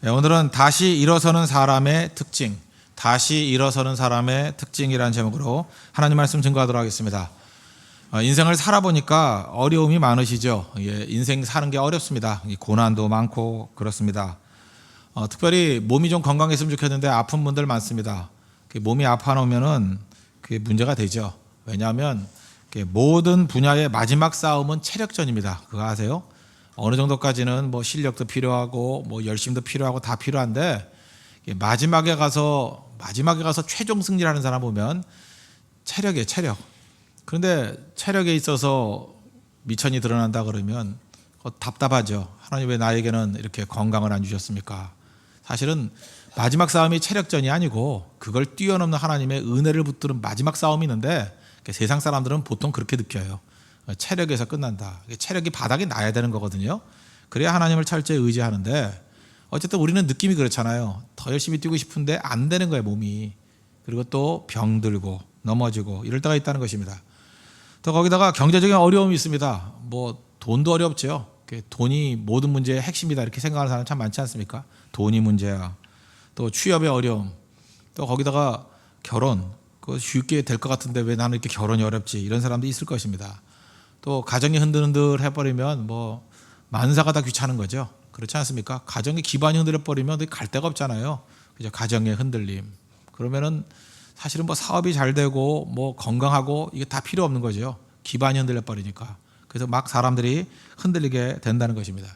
네, 오늘은 다시 일어서는 사람의 특징, 다시 일어서는 사람의 특징이라는 제목으로 하나님 말씀 증거하도록 하겠습니다. 인생을 살아보니까 어려움이 많으시죠. 인생 사는 게 어렵습니다. 고난도 많고 그렇습니다. 특별히 몸이 좀 건강했으면 좋겠는데 아픈 분들 많습니다. 몸이 아파놓으면은 그게 문제가 되죠. 왜냐하면 모든 분야의 마지막 싸움은 체력전입니다. 그거 아세요? 어느 정도까지는 뭐 실력도 필요하고 뭐 열심도 필요하고 다 필요한데 마지막에 가서 최종 승리하는 사람 보면 체력이에요, 체력. 그런데 체력에 있어서 미천이 드러난다 그러면 답답하죠. 하나님 왜 나에게는 이렇게 건강을 안 주셨습니까? 사실은 마지막 싸움이 체력전이 아니고 그걸 뛰어넘는 하나님의 은혜를 붙드는 마지막 싸움이 있는데 세상 사람들은 보통 그렇게 느껴요. 체력에서 끝난다. 체력이 바닥에 나야 되는 거거든요. 그래야 하나님을 철저히 의지하는데 어쨌든 우리는 느낌이 그렇잖아요. 더 열심히 뛰고 싶은데 안 되는 거예요, 몸이. 그리고 또 병들고 넘어지고 이럴 때가 있다는 것입니다. 또 거기다가 경제적인 어려움이 있습니다. 뭐 돈도 어렵죠. 돈이 모든 문제의 핵심이다 이렇게 생각하는 사람 참 많지 않습니까? 돈이 문제야. 또 취업의 어려움. 또 거기다가 결혼. 그거 쉽게 될 것 같은데 왜 나는 이렇게 결혼이 어렵지? 이런 사람도 있을 것입니다. 또 가정이 흔들흔들 해버리면 뭐 만사가 다 귀찮은 거죠. 그렇지 않습니까? 가정의 기반이 흔들려버리면 갈 데가 없잖아요. 그죠? 가정의 흔들림. 그러면은 사실은 뭐 사업이 잘 되고 뭐 건강하고 이게 다 필요 없는 거죠. 기반이 흔들려버리니까. 그래서 막 사람들이 흔들리게 된다는 것입니다.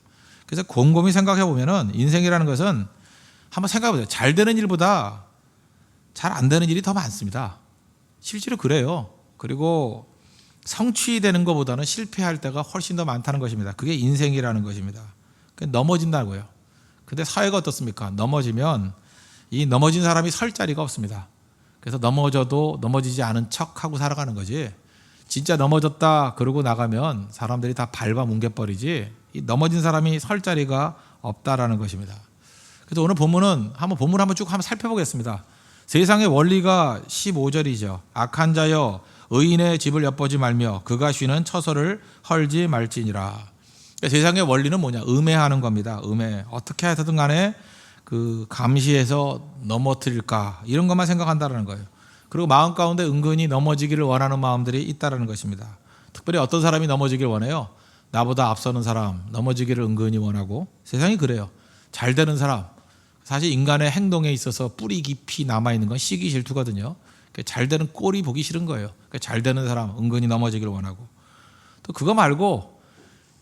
그래서 곰곰이 생각해 보면은 인생이라는 것은 한번 생각해 보세요. 잘 되는 일보다 잘 안 되는 일이 더 많습니다. 실제로 그래요. 그리고 성취되는 것보다는 실패할 때가 훨씬 더 많다는 것입니다. 그게 인생이라는 것입니다. 넘어진다고요. 근데 사회가 어떻습니까? 넘어지면 이 넘어진 사람이 설 자리가 없습니다. 그래서 넘어져도 넘어지지 않은 척하고 살아가는 거지. 진짜 넘어졌다 그러고 나가면 사람들이 다 밟아 뭉개버리지 이 넘어진 사람이 설 자리가 없다라는 것입니다. 그래서 오늘 본문을 한번 쭉 한번 살펴보겠습니다. 세상의 원리가 15절이죠. 악한 자여 의인의 집을 엿보지 말며 그가 쉬는 처소를 헐지 말지니라. 세상의 원리는 뭐냐? 음해하는 겁니다. 음해. 어떻게 해서든 간에 그 감시해서 넘어뜨릴까 이런 것만 생각한다는 거예요. 그리고 마음 가운데 은근히 넘어지기를 원하는 마음들이 있다는 것입니다. 특별히 어떤 사람이 넘어지기를 원해요? 나보다 앞서는 사람 넘어지기를 은근히 원하고 세상이 그래요. 잘 되는 사람 사실 인간의 행동에 있어서 뿌리 깊이 남아있는 건 시기 질투거든요. 잘 되는 꼴이 보기 싫은 거예요. 잘 되는 사람 은근히 넘어지기를 원하고 또 그거 말고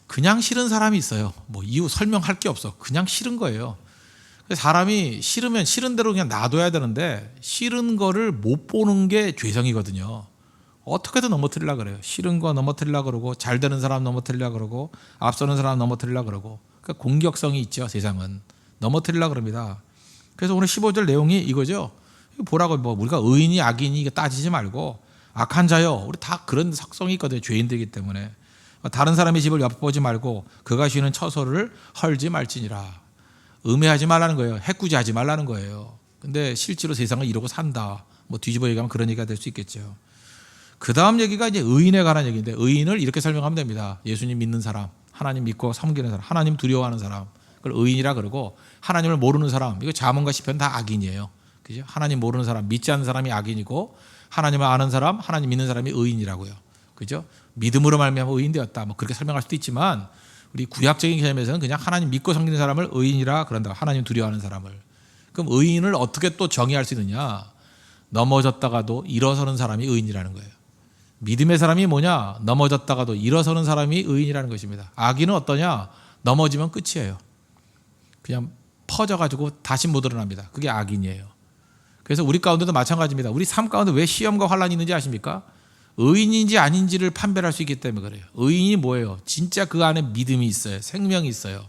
그냥 싫은 사람이 있어요. 뭐 이유 설명할 게 없어. 그냥 싫은 거예요. 사람이 싫으면 싫은 대로 그냥 놔둬야 되는데 싫은 거를 못 보는 게 죄성이거든요. 어떻게든 넘어뜨리려고 그래요. 싫은 거 넘어뜨리려고 그러고 잘 되는 사람 넘어뜨리려고 그러고 앞서는 사람 넘어뜨리려고 그러고 그러니까 공격성이 있죠. 세상은. 넘어뜨리려고 그럽니다. 그래서 오늘 15절 내용이 이거죠. 보라고 뭐 우리가 의인이 악인이 이거 따지지 말고 악한 자요. 우리 다 그런 속성이 있거든요. 죄인들이기 때문에. 다른 사람의 집을 엿보지 말고 그가 쉬는 처소를 헐지 말지니라. 음해하지 말라는 거예요. 해꾸지하지 말라는 거예요. 근데 실제로 세상은 이러고 산다. 뭐 뒤집어 얘기하면 그런 얘기가 될 수 있겠죠. 그 다음 얘기가 이제 의인에 관한 얘기인데 의인을 이렇게 설명하면 됩니다. 예수님 믿는 사람, 하나님 믿고 섬기는 사람, 하나님 두려워하는 사람. 그걸 의인이라 그러고 하나님을 모르는 사람, 이거 잠언과 시편 다 악인이에요. 그죠? 하나님 모르는 사람, 믿지 않는 사람이 악인이고 하나님을 아는 사람, 하나님 믿는 사람이 의인이라고요. 그죠? 믿음으로 말미암아 의인 되었다. 뭐 그렇게 설명할 수도 있지만 우리 구약적인 개념에서는 그냥 하나님 믿고 섬기는 사람을 의인이라 그런다. 하나님 두려워하는 사람을. 그럼 의인을 어떻게 또 정의할 수 있느냐? 넘어졌다가도 일어서는 사람이 의인이라는 거예요. 믿음의 사람이 뭐냐? 넘어졌다가도 일어서는 사람이 의인이라는 것입니다. 악인은 어떠냐? 넘어지면 끝이에요. 그냥 퍼져가지고 다시 못 일어납니다. 그게 악인이에요. 그래서 우리 가운데도 마찬가지입니다. 우리 삶 가운데 왜 시험과 환란이 있는지 아십니까? 의인인지 아닌지를 판별할 수 있기 때문에 그래요. 의인이 뭐예요? 진짜 그 안에 믿음이 있어요. 생명이 있어요.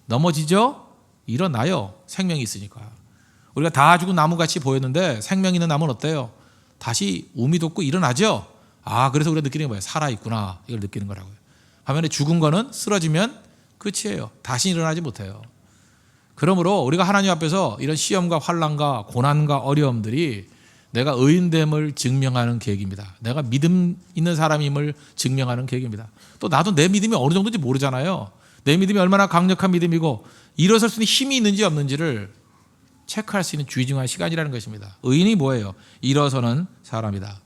넘어지죠? 일어나요. 생명이 있으니까. 우리가 다 죽은 나무같이 보였는데 생명 있는 나무는 어때요? 다시 우미 돋고 일어나죠? 아, 그래서 우리가 느끼는 게 뭐예요? 살아있구나. 이걸 느끼는 거라고요. 반면에 죽은 거는 쓰러지면 끝이에요. 다시 일어나지 못해요. 그러므로 우리가 하나님 앞에서 이런 시험과 환난과 고난과 어려움들이 내가 의인됨을 증명하는 계획입니다. 내가 믿음 있는 사람임을 증명하는 계획입니다. 또 나도 내 믿음이 어느 정도인지 모르잖아요. 내 믿음이 얼마나 강력한 믿음이고 일어설 수 있는 힘이 있는지 없는지를 체크할 수 있는 귀중한 시간이라는 것입니다. 의인이 뭐예요? 일어서는 사람이다.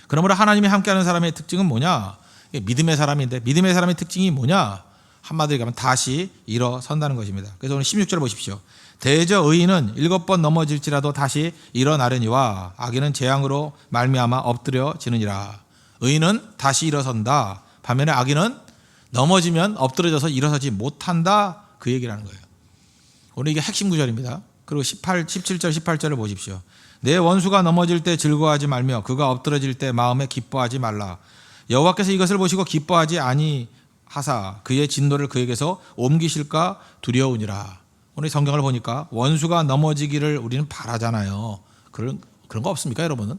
그러므로 하나님이 함께하는 사람의 특징은 뭐냐? 믿음의 사람인데 믿음의 사람의 특징이 뭐냐? 한마디로 가면 다시 일어선다는 것입니다. 그래서 오늘 16절 보십시오. 대저 의인은 7번 넘어질지라도 다시 일어나려니와 악인은 재앙으로 말미암아 엎드려지느니라. 의인은 다시 일어선다. 반면에 악인은 넘어지면 엎드려져서 일어서지 못한다. 그 얘기라는 거예요. 오늘 이게 핵심 구절입니다. 그리고 17절 18절을 보십시오. 내 원수가 넘어질 때 즐거워하지 말며 그가 엎드러질 때 마음에 기뻐하지 말라. 여호와께서 이것을 보시고 기뻐하지 아니하사 그의 진노를 그에게서 옮기실까 두려우니라. 오늘 성경을 보니까 원수가 넘어지기를 우리는 바라잖아요. 그런 거 없습니까, 여러분은?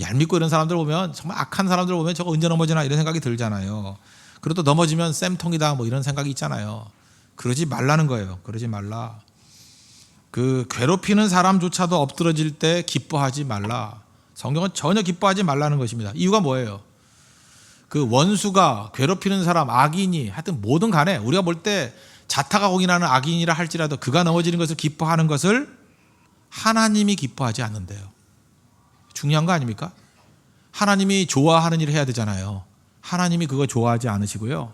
얄밉고 이런 사람들 보면, 정말 악한 사람들 보면 저거 언제 넘어지나 이런 생각이 들잖아요. 그리고 또 넘어지면 쌤통이다 뭐 이런 생각이 있잖아요. 그러지 말라는 거예요. 그러지 말라. 그 괴롭히는 사람조차도 엎드러질 때 기뻐하지 말라. 성경은 전혀 기뻐하지 말라는 것입니다. 이유가 뭐예요? 그 원수가, 괴롭히는 사람, 악인이 하여튼 뭐든 간에 우리가 볼 때 자타가 공인하는 악인이라 할지라도 그가 넘어지는 것을 기뻐하는 것을 하나님이 기뻐하지 않는데요. 중요한 거 아닙니까? 하나님이 좋아하는 일을 해야 되잖아요. 하나님이 그거 좋아하지 않으시고요.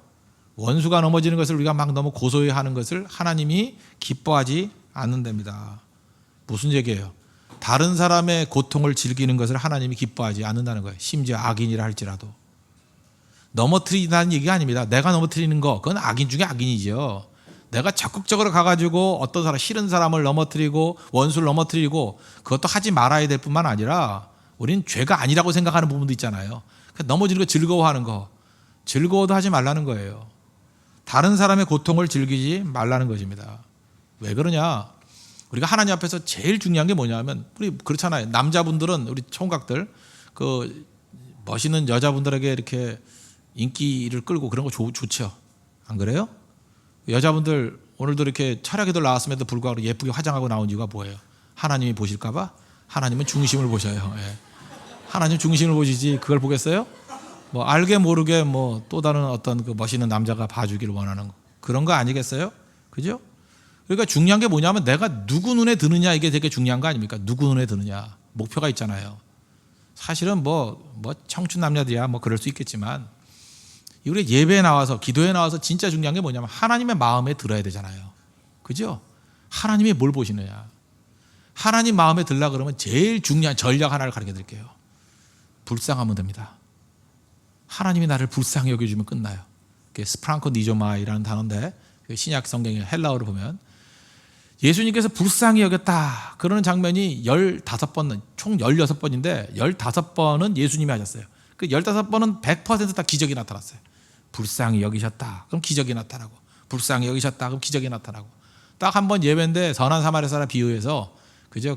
원수가 넘어지는 것을 우리가 막 너무 고소히 하는 것을 하나님이 기뻐하지 않는답니다. 무슨 얘기예요? 다른 사람의 고통을 즐기는 것을 하나님이 기뻐하지 않는다는 거예요. 심지어 악인이라 할지라도. 넘어뜨린다는 얘기가 아닙니다. 내가 넘어뜨리는 거, 그건 악인 중에 악인이죠. 내가 적극적으로 가가지고 어떤 사람, 싫은 사람을 넘어뜨리고 원수를 넘어뜨리고 그것도 하지 말아야 될 뿐만 아니라 우리는 죄가 아니라고 생각하는 부분도 있잖아요. 넘어지는 거 즐거워하는 거, 즐거워도 하지 말라는 거예요. 다른 사람의 고통을 즐기지 말라는 것입니다. 왜 그러냐? 우리가 하나님 앞에서 제일 중요한 게 뭐냐면, 우리 그렇잖아요. 남자분들은, 우리 총각들, 그 멋있는 여자분들에게 이렇게 인기를 끌고 그런 거 좋죠. 안 그래요? 여자분들 오늘도 이렇게 차려기들 나왔음에도 불구하고 예쁘게 화장하고 나온 이유가 뭐예요? 하나님이 보실까 봐? 하나님은 중심을 보셔요. 예. 하나님 중심을 보시지 그걸 보겠어요? 뭐 알게 모르게 뭐 또 다른 어떤 그 멋있는 남자가 봐주기를 원하는 거, 그런 거 아니겠어요? 그죠? 그러니까 중요한 게 뭐냐면 내가 누구 눈에 드느냐, 이게 되게 중요한 거 아닙니까? 누구 눈에 드느냐, 목표가 있잖아요. 사실은 뭐 청춘 남녀들이야 뭐 그럴 수 있겠지만, 우리 예배에 나와서, 기도에 나와서 진짜 중요한 게 뭐냐면 하나님의 마음에 들어야 되잖아요. 그죠? 하나님이 뭘 보시느냐. 하나님 마음에 들려고 그러면 제일 중요한 전략 하나를 가르쳐 드릴게요. 불쌍하면 됩니다. 하나님이 나를 불쌍히 여겨주면 끝나요. 그게 스프랑코 니조마이라는 단어인데, 신약 성경의 헬라어를 보면 예수님께서 불쌍히 여겼다 그러는 장면이 15번, 총 16번인데 15번은 예수님이 하셨어요. 그 15번은 100% 다 기적이 나타났어요. 불쌍히 여기셨다, 그럼 기적이 나타나고, 불쌍히 여기셨다, 그럼 기적이 나타나고. 딱 한 번 예배인데 선한 사마리아 사람 비유해서, 그죠?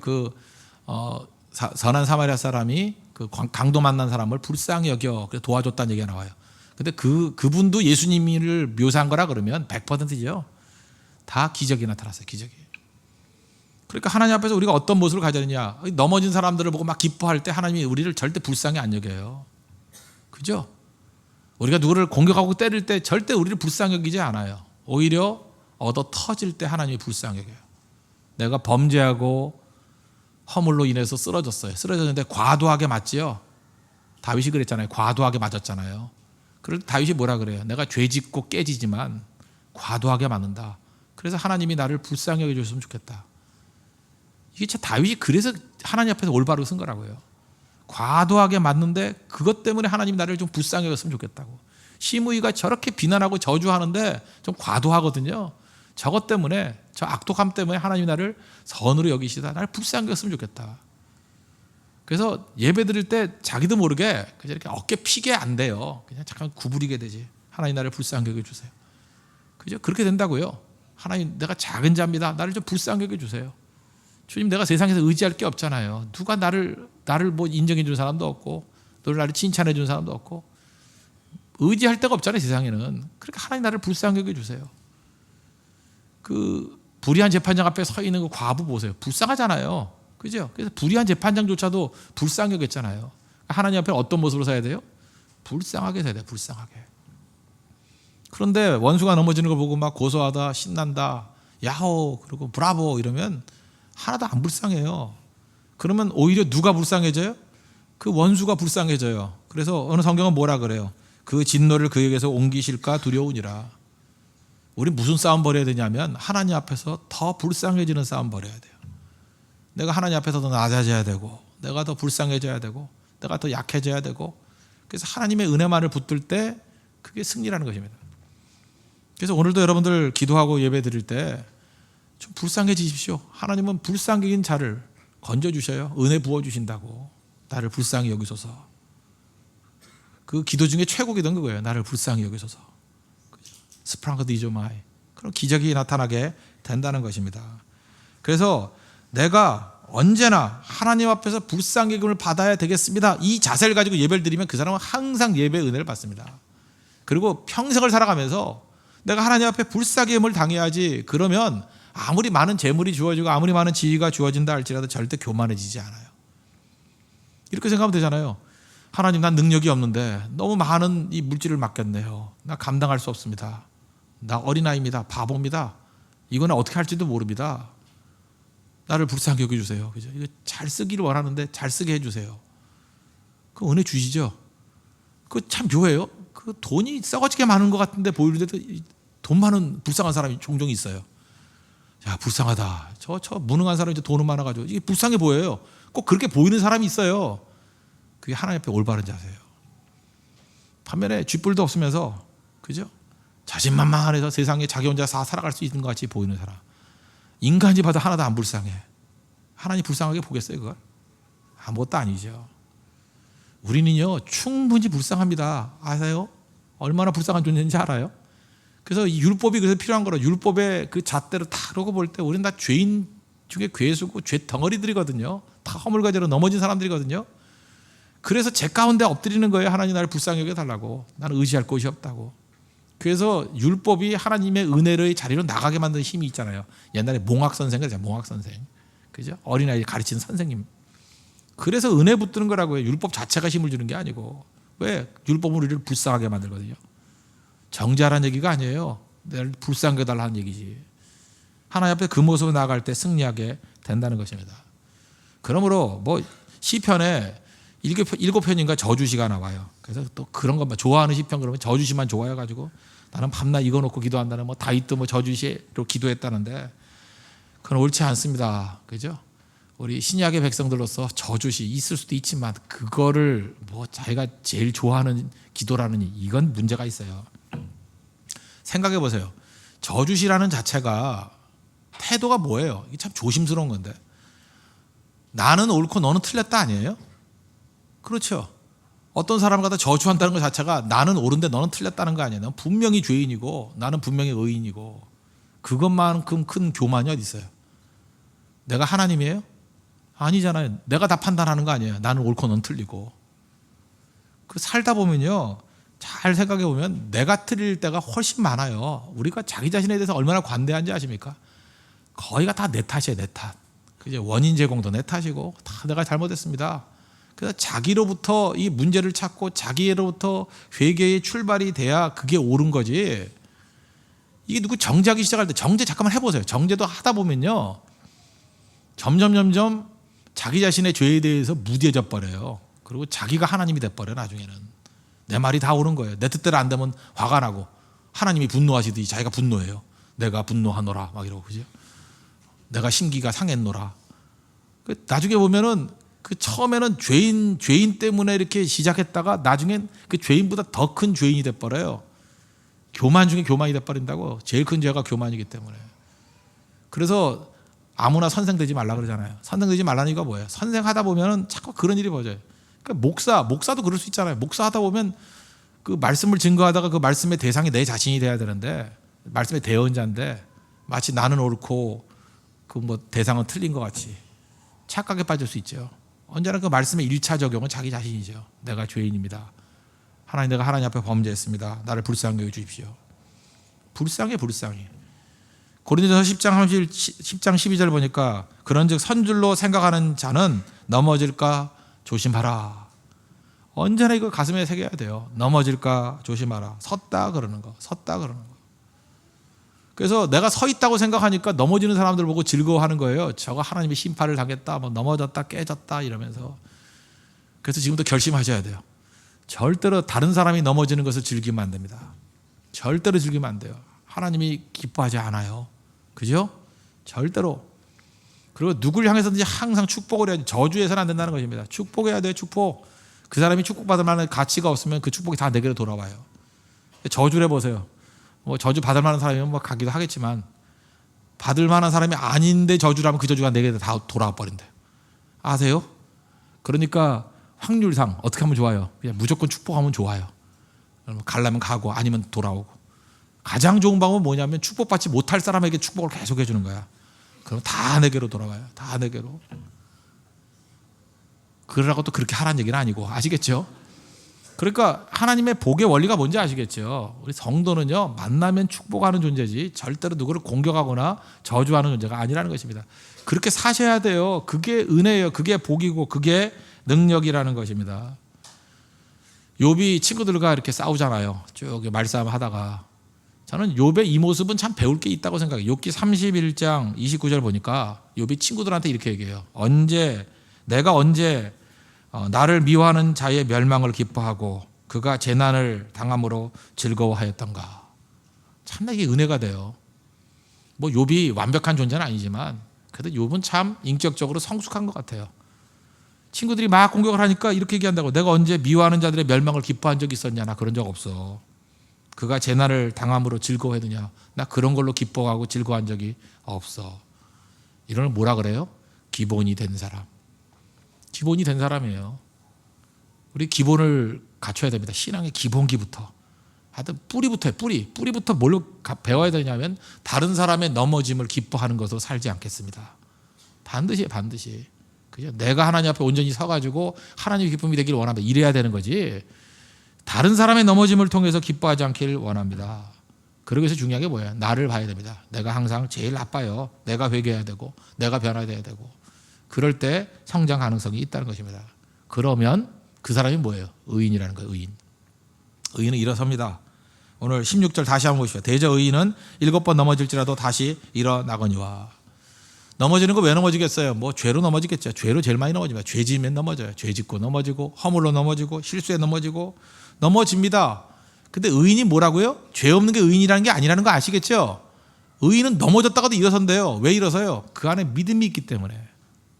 선한 사마리아 사람이 그 강도 만난 사람을 불쌍히 여겨 그래서 도와줬다는 얘기가 나와요. 근데 그분도 예수님을 묘사한 거라 그러면 100%죠. 다 기적이 나타났어요. 기적이. 그러니까 하나님 앞에서 우리가 어떤 모습을 가져야 되냐, 넘어진 사람들을 보고 막 기뻐할 때 하나님이 우리를 절대 불쌍히 안 여겨요. 그죠? 우리가 누구를 공격하고 때릴 때 절대 우리를 불쌍히 여기지 않아요. 오히려 얻어 터질 때 하나님이 불쌍히 여겨요. 내가 범죄하고 허물로 인해서 쓰러졌어요. 쓰러졌는데 과도하게 맞지요. 다윗이 그랬잖아요. 과도하게 맞았잖아요. 그럴 때 다윗이 뭐라 그래요? 내가 죄짓고 깨지지만 과도하게 맞는다. 그래서 하나님이 나를 불쌍히 여겨줬으면 좋겠다. 이게 참 다윗이 그래서 하나님 앞에서 올바르게 쓴 거라고요. 과도하게 맞는데 그것 때문에 하나님이 나를 좀 불쌍히 여겼으면 좋겠다고. 시므이가 저렇게 비난하고 저주하는데 좀 과도하거든요. 저것 때문에, 저 악독함 때문에 하나님이 나를 선으로 여기시다, 나를 불쌍히 여겼으면 좋겠다. 그래서 예배 드릴 때 자기도 모르게 그냥 이렇게 어깨 피게 안 돼요. 그냥 잠깐 구부리게 되지. 하나님 나를 불쌍히 여겨주세요. 그죠? 그렇게 된다고요. 하나님, 내가 작은 자입니다. 나를 좀 불쌍히 여겨주세요. 주님, 내가 세상에서 의지할 게 없잖아요. 누가 나를 뭐 인정해 준 사람도 없고, 너를 나를 칭찬해 준 사람도 없고, 의지할 데가 없잖아요, 세상에는. 그러니까 하나님 나를 불쌍히 여겨주세요. 그 불의한 재판장 앞에 서 있는 그 과부 보세요. 불쌍하잖아요. 그죠? 그래서 불의한 재판장조차도 불쌍히 여겼잖아요. 하나님 앞에 어떤 모습으로 서야 돼요? 불쌍하게 서야 돼요. 불쌍하게. 그런데 원수가 넘어지는 걸 보고 막 고소하다, 신난다, 야호, 그리고 브라보 이러면 하나도 안 불쌍해요. 그러면 오히려 누가 불쌍해져요? 그 원수가 불쌍해져요. 그래서 어느 성경은 뭐라 그래요? 그 진노를 그에게서 옮기실까 두려우니라. 우리 무슨 싸움 벌여야 되냐면 하나님 앞에서 더 불쌍해지는 싸움 벌여야 돼요. 내가 하나님 앞에서 더 낮아져야 되고, 내가 더 불쌍해져야 되고, 내가 더 약해져야 되고, 그래서 하나님의 은혜만을 붙들 때 그게 승리라는 것입니다. 그래서 오늘도 여러분들 기도하고 예배 드릴 때 좀 불쌍해지십시오. 하나님은 불쌍해진 자를 건져주셔요. 은혜 부어주신다고. 나를 불쌍히 여기소서. 그 기도 중에 최고 기도는 그거예요. 나를 불쌍히 여기소서. 스프랑크 디조마이. 그런 기적이 나타나게 된다는 것입니다. 그래서 내가 언제나 하나님 앞에서 불쌍히 여김을 받아야 되겠습니다. 이 자세를 가지고 예배를 드리면 그 사람은 항상 예배의 은혜를 받습니다. 그리고 평생을 살아가면서 내가 하나님 앞에 불쌍히 여김을 당해야지, 그러면 아무리 많은 재물이 주어지고 아무리 많은 지위가 주어진다 할지라도 절대 교만해지지 않아요. 이렇게 생각하면 되잖아요. 하나님, 난 능력이 없는데 너무 많은 이 물질을 맡겼네요. 나 감당할 수 없습니다. 나 어린아이입니다. 바보입니다. 이거는 어떻게 할지도 모릅니다. 나를 불쌍히 여겨주세요. 그죠? 이거 잘 쓰기를 원하는데 잘 쓰게 해주세요. 그 은혜 주시죠. 그 참 묘해요. 그 돈이 썩어지게 많은 것 같은데 보이는데도 돈 많은 불쌍한 사람이 종종 있어요. 야, 불쌍하다. 저 무능한 사람이 돈은 많아가지고 이게 불쌍해 보여요. 꼭 그렇게 보이는 사람이 있어요. 그게 하나님 앞에 올바른 자세예요. 반면에 쥐뿔도 없으면서, 그죠? 자신만만해서 세상에 자기 혼자 살아갈 수 있는 것 같이 보이는 사람. 인간이 봐도 하나도 안 불쌍해. 하나님 불쌍하게 보겠어요, 그걸? 아무것도 아니죠. 우리는요, 충분히 불쌍합니다. 아세요? 얼마나 불쌍한 존재인지 알아요? 그래서 이 율법이 그래서 필요한 거라. 율법의 그 잣대로 다 그러고 볼 때 우리는 다 죄인 중에 괴수고 죄 덩어리들이거든요. 다 허물과제로 넘어진 사람들이거든요. 그래서 제 가운데 엎드리는 거예요. 하나님 나를 불쌍히 여겨달라고. 나는 의지할 곳이 없다고. 그래서 율법이 하나님의 은혜의 자리로 나가게 만드는 힘이 있잖아요. 옛날에 몽학 선생 그러잖아요. 몽학 선생. 그죠? 어린아이 가르치는 선생님. 그래서 은혜 붙드는 거라고요. 율법 자체가 힘을 주는 게 아니고. 왜? 율법은 우리를 불쌍하게 만들거든요. 정죄하라는 얘기가 아니에요. 나를 불쌍하게 해달라는 얘기지. 하나님 앞에 그 모습으로 나아갈 때 승리하게 된다는 것입니다. 그러므로 뭐 시편에 7편인가 저주시가 나와요. 그래서 또 그런 것만 좋아하는 시편 그러면 저주시만 좋아해가지고 나는 밤낮 이거 놓고 기도한다는, 뭐 다윗도 뭐 저주시로 기도했다는데 그건 옳지 않습니다. 그죠? 우리 신약의 백성들로서 저주시 있을 수도 있지만 그거를 뭐 자기가 제일 좋아하는 기도라느니 이건 문제가 있어요. 생각해 보세요. 저주시라는 자체가 태도가 뭐예요? 이게 참 조심스러운 건데, 나는 옳고 너는 틀렸다 아니에요? 그렇죠. 어떤 사람을 갖다 저주한다는 것 자체가 나는 옳은데 너는 틀렸다는 거 아니에요. 넌 분명히 죄인이고 나는 분명히 의인이고, 그것만큼 큰 교만이 어디 있어요? 내가 하나님이에요? 아니잖아요. 내가 다 판단하는 거 아니에요. 나는 옳고 넌 틀리고. 그 살다 보면요, 잘 생각해 보면 내가 틀릴 때가 훨씬 많아요. 우리가 자기 자신에 대해서 얼마나 관대한지 아십니까? 거의가 다 내 탓이에요. 내 탓. 그죠? 원인 제공도 내 탓이고 다 내가 잘못했습니다. 그래서 자기로부터 이 문제를 찾고 자기로부터 회개의 출발이 돼야 그게 옳은 거지. 이게 누구 정죄하기 시작할 때, 정죄 잠깐만 해보세요. 정죄도 하다 보면요, 점점 자기 자신의 죄에 대해서 무뎌져 버려요. 그리고 자기가 하나님이 돼버려요. 나중에는 내 말이 다 옳은 거예요. 내 뜻대로 안 되면 화가 나고 하나님이 분노하시듯이 자기가 분노해요. 내가 분노하노라 막 이러고, 그죠? 내가 심기가 상했노라. 나중에 보면은 그 처음에는 죄인 때문에 이렇게 시작했다가 나중엔 그 죄인보다 더 큰 죄인이 돼버려요. 교만 중에 교만이 돼버린다고. 제일 큰 죄가 교만이기 때문에. 그래서 아무나 선생 되지 말라 그러잖아요. 선생 되지 말라는 이유가 뭐예요? 선생하다 보면은 자꾸 그런 일이 벌어져요. 그러니까 목사도 그럴 수 있잖아요. 목사하다 보면 그 말씀을 증거하다가 그 말씀의 대상이 내 자신이 돼야 되는데, 말씀의 대언자인데 마치 나는 옳고 그 뭐 대상은 틀린 것 같이 착각에 빠질 수 있죠. 언제나 그 말씀의 1차 적용은 자기 자신이죠. 내가 죄인입니다. 하나님, 내가 하나님 앞에 범죄했습니다. 나를 불쌍히 여겨 주십시오. 불쌍해. 고린도전서 10장 12절 보니까 그런즉 선줄로 생각하는 자는 넘어질까 조심하라. 언제나 이거 가슴에 새겨야 돼요. 넘어질까 조심하라. 섰다 그러는 거. 섰다 그러는 거. 그래서 내가 서 있다고 생각하니까 넘어지는 사람들 보고 즐거워하는 거예요. 저거 하나님의 심판을 당했다. 뭐 넘어졌다 깨졌다 이러면서. 그래서 지금부터 결심하셔야 돼요. 절대로 다른 사람이 넘어지는 것을 즐기면 안 됩니다. 절대로 즐기면 안 돼요. 하나님이 기뻐하지 않아요. 그죠? 절대로. 그리고 누굴 향해서든지 항상 축복을 해야지. 저주해서는 안 된다는 것입니다. 축복해야 돼요. 축복. 그 사람이 축복받을 만한 가치가 없으면 그 축복이 다 내게로 돌아와요. 저주를 해보세요. 뭐 저주 받을 만한 사람이면 뭐 가기도 하겠지만 받을 만한 사람이 아닌데 저주를 하면 그 저주가 내게 다 돌아와 버린대요. 아세요? 그러니까 확률상 어떻게 하면 좋아요? 그냥 무조건 축복하면 좋아요. 가려면 가고 아니면 돌아오고. 가장 좋은 방법은 뭐냐면 축복받지 못할 사람에게 축복을 계속 해주는 거야. 그럼 다 내게로 돌아와요. 다 내게로. 그러라고 또 그렇게 하라는 얘기는 아니고 아시겠죠? 그러니까 하나님의 복의 원리가 뭔지 아시겠죠? 우리 성도는요 만나면 축복하는 존재지 절대로 누구를 공격하거나 저주하는 존재가 아니라는 것입니다. 그렇게 사셔야 돼요. 그게 은혜예요. 그게 복이고 그게 능력이라는 것입니다. 욥이 친구들과 이렇게 싸우잖아요. 쭉 말싸움 하다가 저는 욥의 이 모습은 참 배울 게 있다고 생각해요. 욥기 31장 29절 보니까 욥이 친구들한테 이렇게 얘기해요. 내가 언제 나를 미워하는 자의 멸망을 기뻐하고 그가 재난을 당함으로 즐거워하였던가. 참 이게 은혜가 돼요. 뭐 욥이 완벽한 존재는 아니지만 그래도 욥은 참 인격적으로 성숙한 것 같아요. 친구들이 막 공격을 하니까 이렇게 얘기한다고. 내가 언제 미워하는 자들의 멸망을 기뻐한 적이 있었냐. 나 그런 적 없어. 그가 재난을 당함으로 즐거워했느냐. 나 그런 걸로 기뻐하고 즐거워한 적이 없어. 이런 걸 뭐라 그래요? 기본이 된 사람. 기본이 된 사람이에요. 우리 기본을 갖춰야 됩니다. 신앙의 기본기부터. 하여튼 뿌리부터요. 뿌리부터 뭘로 배워야 되냐면 다른 사람의 넘어짐을 기뻐하는 것으로 살지 않겠습니다. 반드시. 그죠? 내가 하나님 앞에 온전히 서가지고 하나님의 기쁨이 되길 원합니다. 이래야 되는 거지. 다른 사람의 넘어짐을 통해서 기뻐하지 않길 원합니다. 그러기 위해서 중요한 게 뭐예요? 나를 봐야 됩니다. 내가 항상 제일 나빠요. 내가 회개해야 되고 내가 변화돼야 되고 그럴 때 성장 가능성이 있다는 것입니다. 그러면 그 사람이 뭐예요? 의인이라는 거예요. 의인은 일어섭니다. 오늘 16절 다시 한번 보시죠. 대저 의인은 7번 넘어질지라도 다시 일어나거니와. 넘어지는 거 왜 넘어지겠어요? 뭐 죄로 넘어지겠죠. 죄로 제일 많이 넘어집니다. 죄 지으면 넘어져요. 죄 짓고 넘어지고 허물로 넘어지고 실수에 넘어집니다. 근데 의인이 뭐라고요? 죄 없는 게 의인이라는 게 아니라는 거 아시겠죠? 의인은 넘어졌다가도 일어선대요. 왜 일어서요? 그 안에 믿음이 있기 때문에.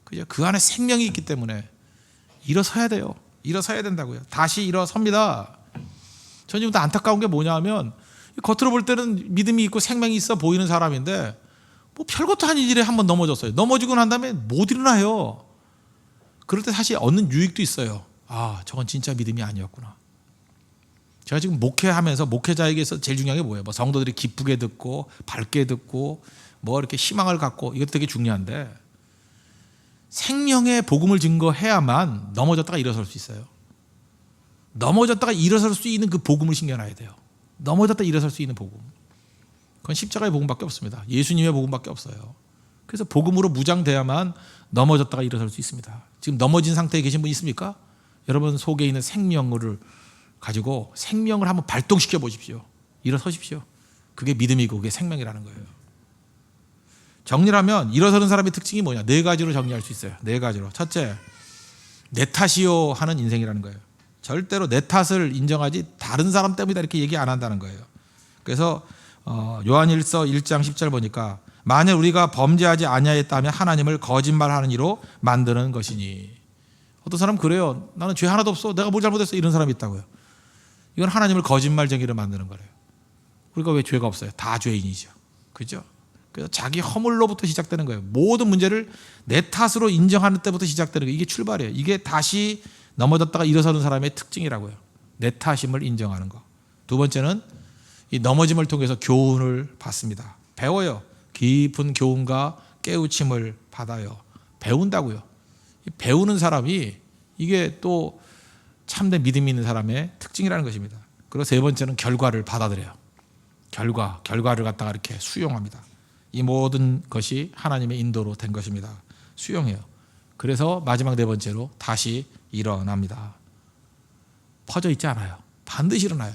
그죠? 그 안에 생명이 있기 때문에 일어서야 돼요. 일어서야 된다고요. 다시 일어섭니다. 전 지금 안타까운 게 뭐냐면 겉으로 볼 때는 믿음이 있고 생명이 있어 보이는 사람인데 뭐 별것도 아닌 일에 한번 넘어졌어요. 넘어지고 난 다음에 못 일어나요. 그럴 때 사실 얻는 유익도 있어요. 아, 저건 진짜 믿음이 아니었구나. 제가 지금 목회하면서 목회자에게서 제일 중요한 게 뭐예요? 뭐 성도들이 기쁘게 듣고 밝게 듣고 뭐 이렇게 희망을 갖고 이것도 되게 중요한데 생명의 복음을 증거해야만 넘어졌다가 일어설 수 있어요. 넘어졌다가 일어설 수 있는 그 복음을 신겨놔야 돼요. 넘어졌다가 일어설 수 있는 복음. 그건 십자가의 복음밖에 없습니다. 예수님의 복음밖에 없어요. 그래서 복음으로 무장돼야만 넘어졌다가 일어설 수 있습니다. 지금 넘어진 상태에 계신 분 있습니까? 여러분 속에 있는 생명을 가지고 생명을 한번 발동시켜 보십시오. 일어서십시오. 그게 믿음이고 그게 생명이라는 거예요. 정리를 하면 일어서는 사람의 특징이 뭐냐? 4가지로 정리할 수 있어요. 4가지로. 첫째, 내 탓이요 하는 인생이라는 거예요. 절대로 내 탓을 인정하지 다른 사람 때문이다 이렇게 얘기 안 한다는 거예요. 그래서 요한일서 1장 10절 보니까 만약 우리가 범죄하지 아니하였다면 하나님을 거짓말하는 이로 만드는 것이니. 어떤 사람 그래요. 나는 죄 하나도 없어. 내가 뭘 잘못했어. 이런 사람이 있다고요. 이건 하나님을 거짓말쟁이로 만드는 거래요. 우리가 왜 죄가 없어요? 다 죄인이죠. 그죠? 그래서 자기 허물로부터 시작되는 거예요. 모든 문제를 내 탓으로 인정하는 때부터 시작되는 거예요. 이게 출발이에요. 이게 다시 넘어졌다가 일어서는 사람의 특징이라고요. 내 탓임을 인정하는 거. 두 번째는 이 넘어짐을 통해서 교훈을 받습니다. 배워요. 깊은 교훈과 깨우침을 받아요. 배운다고요. 배우는 사람이 이게 또 참된 믿음이 있는 사람의 특징이라는 것입니다. 그리고 세 번째는 결과를 받아들여요. 결과를 갖다가 이렇게 수용합니다. 이 모든 것이 하나님의 인도로 된 것입니다. 수용해요. 그래서 마지막 4번째로 다시 일어납니다. 퍼져 있지 않아요. 반드시 일어나요.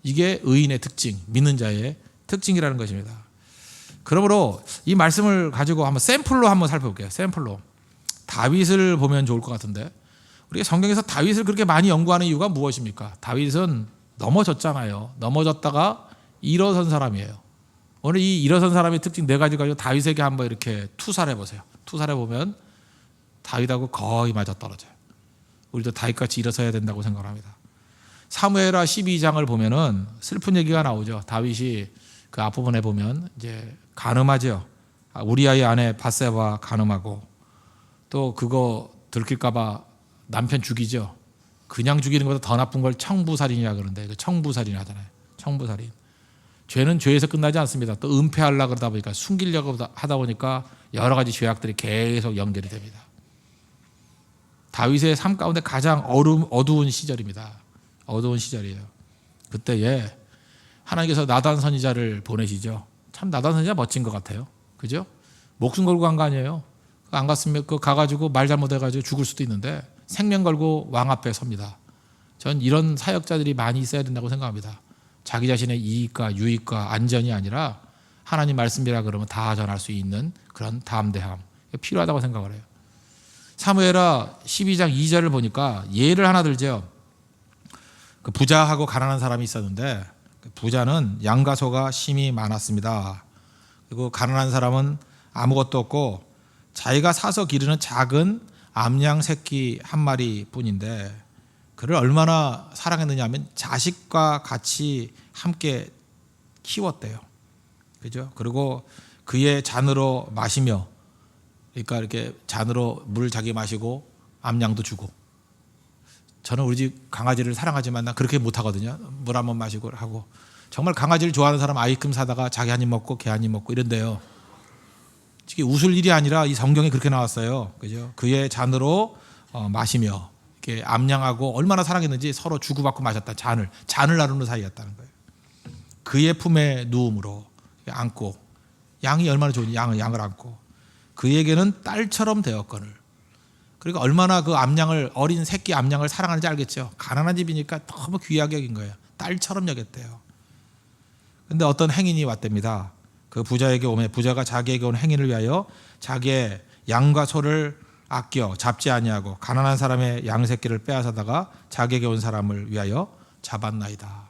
이게 의인의 특징, 믿는 자의 특징이라는 것입니다. 그러므로 이 말씀을 가지고 한번 샘플로 한번 살펴볼게요. 샘플로. 다윗을 보면 좋을 것 같은데, 우리가 성경에서 다윗을 그렇게 많이 연구하는 이유가 무엇입니까? 다윗은 넘어졌잖아요. 넘어졌다가 일어선 사람이에요. 오늘 이 일어선 사람의 특징 네 가지 가지고 다윗에게 한번 이렇게 투사를 해보세요. 투사를 해보면 다윗하고 거의 맞아떨어져요. 우리도 다윗같이 일어서야 된다고 생각합니다. 사무엘하 12장을 보면은 슬픈 얘기가 나오죠. 다윗이 그 앞부분에 보면 이제 간음하죠. 우리아의 아내 밧세바 간음하고, 또 그거 들킬까봐 남편 죽이죠. 그냥 죽이는 것보다 더 나쁜 걸 청부살인이라 그러는데, 그 청부살인 하잖아요. 청부살인. 죄는 죄에서 끝나지 않습니다. 또 은폐하려고 그러다 보니까, 숨기려고 하다 보니까 여러 가지 죄악들이 계속 연결이 됩니다. 다윗의 삶 가운데 가장 어두운 시절입니다. 어두운 시절이에요. 그때에 하나님께서 나단 선지자를 보내시죠. 참 나단 선지자 멋진 것 같아요. 그죠? 목숨 걸고 간 거 아니에요. 안 갔으면 그 가가지고 말 잘못해가지고 죽을 수도 있는데 생명 걸고 왕 앞에 섭니다. 전 이런 사역자들이 많이 있어야 된다고 생각합니다. 자기 자신의 이익과 유익과 안전이 아니라 하나님 말씀이라 그러면 다 전할 수 있는 그런 담대함, 필요하다고 생각을 해요. 사무엘하 12장 2절을 보니까 예를 하나 들죠. 그 부자하고 가난한 사람이 있었는데, 부자는 양과 소가 심히 많았습니다. 그리고 가난한 사람은 아무것도 없고 자기가 사서 기르는 작은 암양 새끼 한 마리 뿐인데, 그를 얼마나 사랑했느냐 하면 자식과 같이 함께 키웠대요. 그죠? 그리고 그의 잔으로 마시며, 그러니까 이렇게 잔으로 물 자기 마시고 암양도 주고. 저는 우리 집 강아지를 사랑하지만 난 그렇게 못하거든요. 물 한번 마시고 하고. 정말 강아지를 좋아하는 사람 아이큼 사다가 자기 한 입 먹고 걔 한 입 먹고 이런데요. 이게 웃을 일이 아니라 이 성경에 그렇게 나왔어요. 그죠? 그의 잔으로 마시며 이렇게 암양하고 얼마나 사랑했는지 서로 주고받고 마셨다. 잔을 나누는 사이였다는 거예요. 그의 품에 누움으로 안고, 양이 얼마나 좋은지 양을 안고 그에게는 딸처럼 되었거늘. 그러니까 얼마나 그 암양을, 어린 새끼 암양을 사랑하는지 알겠죠. 가난한 집이니까 너무 귀하게 여긴 거예요. 딸처럼 여겼대요. 근데 어떤 행인이 왔답니다. 그 부자에게 오매 부자가 자기에게 온 행인을 위하여 자기의 양과 소를 아껴 잡지 아니하고 가난한 사람의 양 새끼를 빼앗아다가 자기에게 온 사람을 위하여 잡았나이다.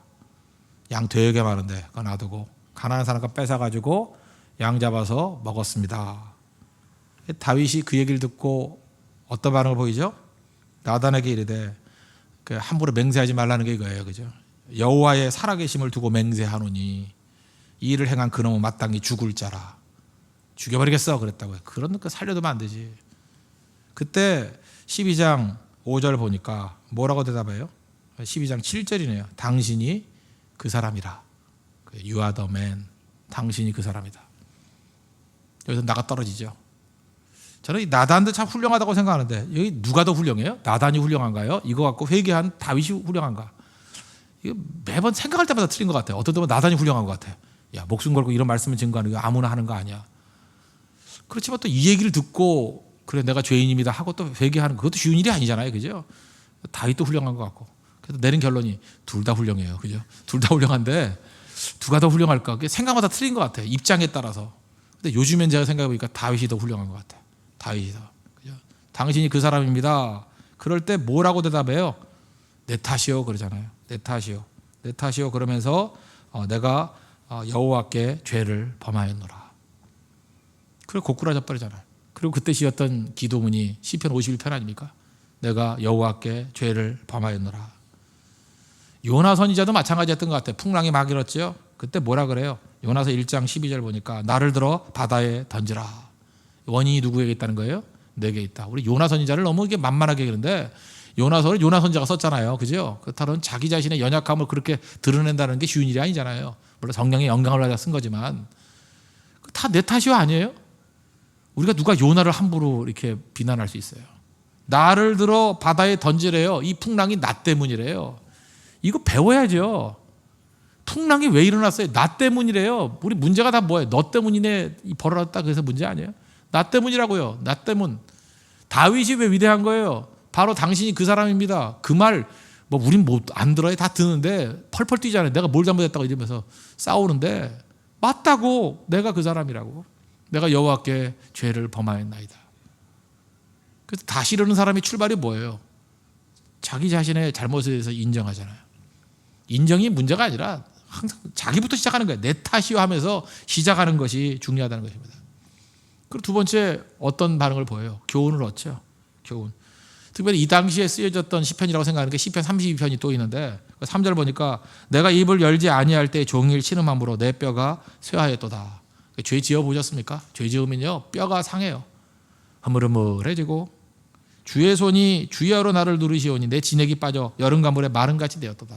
양 되게 많은데 그거 놔두고 가난한 사람 거 뺏어가지고 양 잡아서 먹었습니다. 다윗이 그 얘기를 듣고 어떤 반응을 보이죠? 나단에게 이르되, 그 함부로 맹세하지 말라는 게 이거예요. 그죠? 여호와의 살아계심을 두고 맹세하노니 이 일을 행한 그놈은 마땅히 죽을 자라. 죽여버리겠어 그랬다고요. 그런 거 살려두면 안 되지. 그때 12장 5절 보니까 뭐라고 대답해요? 12장 7절이네요. 당신이 그 사람이라. You are the man. 당신이 그 사람이다. 여기서 나가 떨어지죠. 저는 이 나단도 참 훌륭하다고 생각하는데, 여기 누가 더 훌륭해요? 나단이 훌륭한가요? 이거 갖고 회개한 다윗이 훌륭한가? 이거 매번 생각할 때마다 틀린 것 같아요. 어떤 때는 나단이 훌륭한 것 같아요. 야, 목숨 걸고 이런 말씀을 증거하는 거 아무나 하는 거 아니야. 그렇지만 또 이 얘기를 듣고 그래 내가 죄인입니다 하고 또 회개하는 그것도 쉬운 일이 아니잖아요. 그죠? 다윗도 훌륭한 것 같고. 그래서 내린 결론이 둘 다 훌륭해요. 그죠? 둘 다 훌륭한데 누가 더 훌륭할까? 그게 생각마다 틀린 것 같아요. 입장에 따라서. 근데 요즘엔 제가 생각해보니까 다윗이 더 훌륭한 것 같아요. 다윗이 더. 그죠? 당신이 그 사람입니다. 그럴 때 뭐라고 대답해요? 내 탓이요 그러잖아요. 내 탓이요. 내 탓이요 그러면서 내가 여호와께 죄를 범하였노라. 그리고 고꾸라져 버리잖아요. 그리고 그때 지었던 기도문이 시편 51편 아닙니까? 내가 여호와께 죄를 범하였노라. 요나 선지자도 마찬가지였던 것 같아요. 풍랑이 막 일었죠. 그때 뭐라 그래요? 요나서 1장 12절 보니까 나를 들어 바다에 던지라. 원인이 누구에게 있다는 거예요? 내게 있다. 우리 요나 선지자를 너무 이게 만만하게 그러는데, 요나서를 요나 선지자가 썼잖아요. 그죠? 그렇다면 자기 자신의 연약함을 그렇게 드러낸다는 게 쉬운 일이 아니잖아요. 물론 성령의 영광을 받아 쓴 거지만 다 내 탓이요 아니에요? 우리가 누가 요나를 함부로 이렇게 비난할 수 있어요? 나를 들어 바다에 던지래요. 이 풍랑이 나 때문이래요. 이거 배워야죠. 풍랑이 왜 일어났어요? 나 때문이래요. 우리 문제가 다 뭐예요? 너 때문이네 벌어졌다 그래서 문제 아니에요? 나 때문이라고요. 나 때문. 다윗이 왜 위대한 거예요? 바로 당신이 그 사람입니다. 그 말 뭐 우린 뭐 안 들어요. 다 드는데 펄펄 뛰잖아요. 내가 뭘 잘못했다고 이러면서 싸우는데 맞다고. 내가 그 사람이라고. 내가 여호와께 죄를 범하였나이다. 그래서 다시 이러는 사람이 출발이 뭐예요? 자기 자신의 잘못에 대해서 인정하잖아요. 인정이 문제가 아니라 항상 자기부터 시작하는 거예요. 내 탓이요 하면서 시작하는 것이 중요하다는 것입니다. 그리고 두 번째 어떤 반응을 보여요? 교훈을 얻죠. 교훈. 특별히 이 당시에 쓰여졌던 시편이라고 생각하는 게 시편 32편이 또 있는데 3절 보니까 내가 입을 열지 아니할 때 종일 신음함으로 내 뼈가 쇠하였도다. 죄 지어 보셨습니까? 죄 지으면요 뼈가 상해요. 흐물흐물해지고 주의 손이 주야로 나를 누르시오니 내 진액이 빠져 여름 가물에 마른같이 되었도다.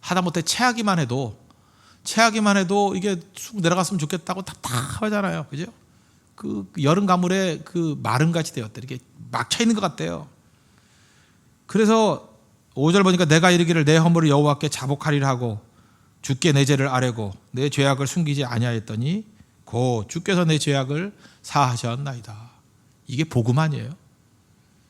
하다못해 체하기만 해도 이게 쑥 내려갔으면 좋겠다고 답답하잖아요. 그죠? 그 여름 가물에 그 마른같이 되었대. 이렇게 막혀 있는 것 같대요. 그래서 5절 보니까 내가 이르기를 내 허물을 여호와께 자복하리라 하고 주께 내 죄를 아뢰고 내 죄악을 숨기지 아니하였더니 곧 주께서 내 죄악을 사하셨나이다. 이게 복음 아니에요?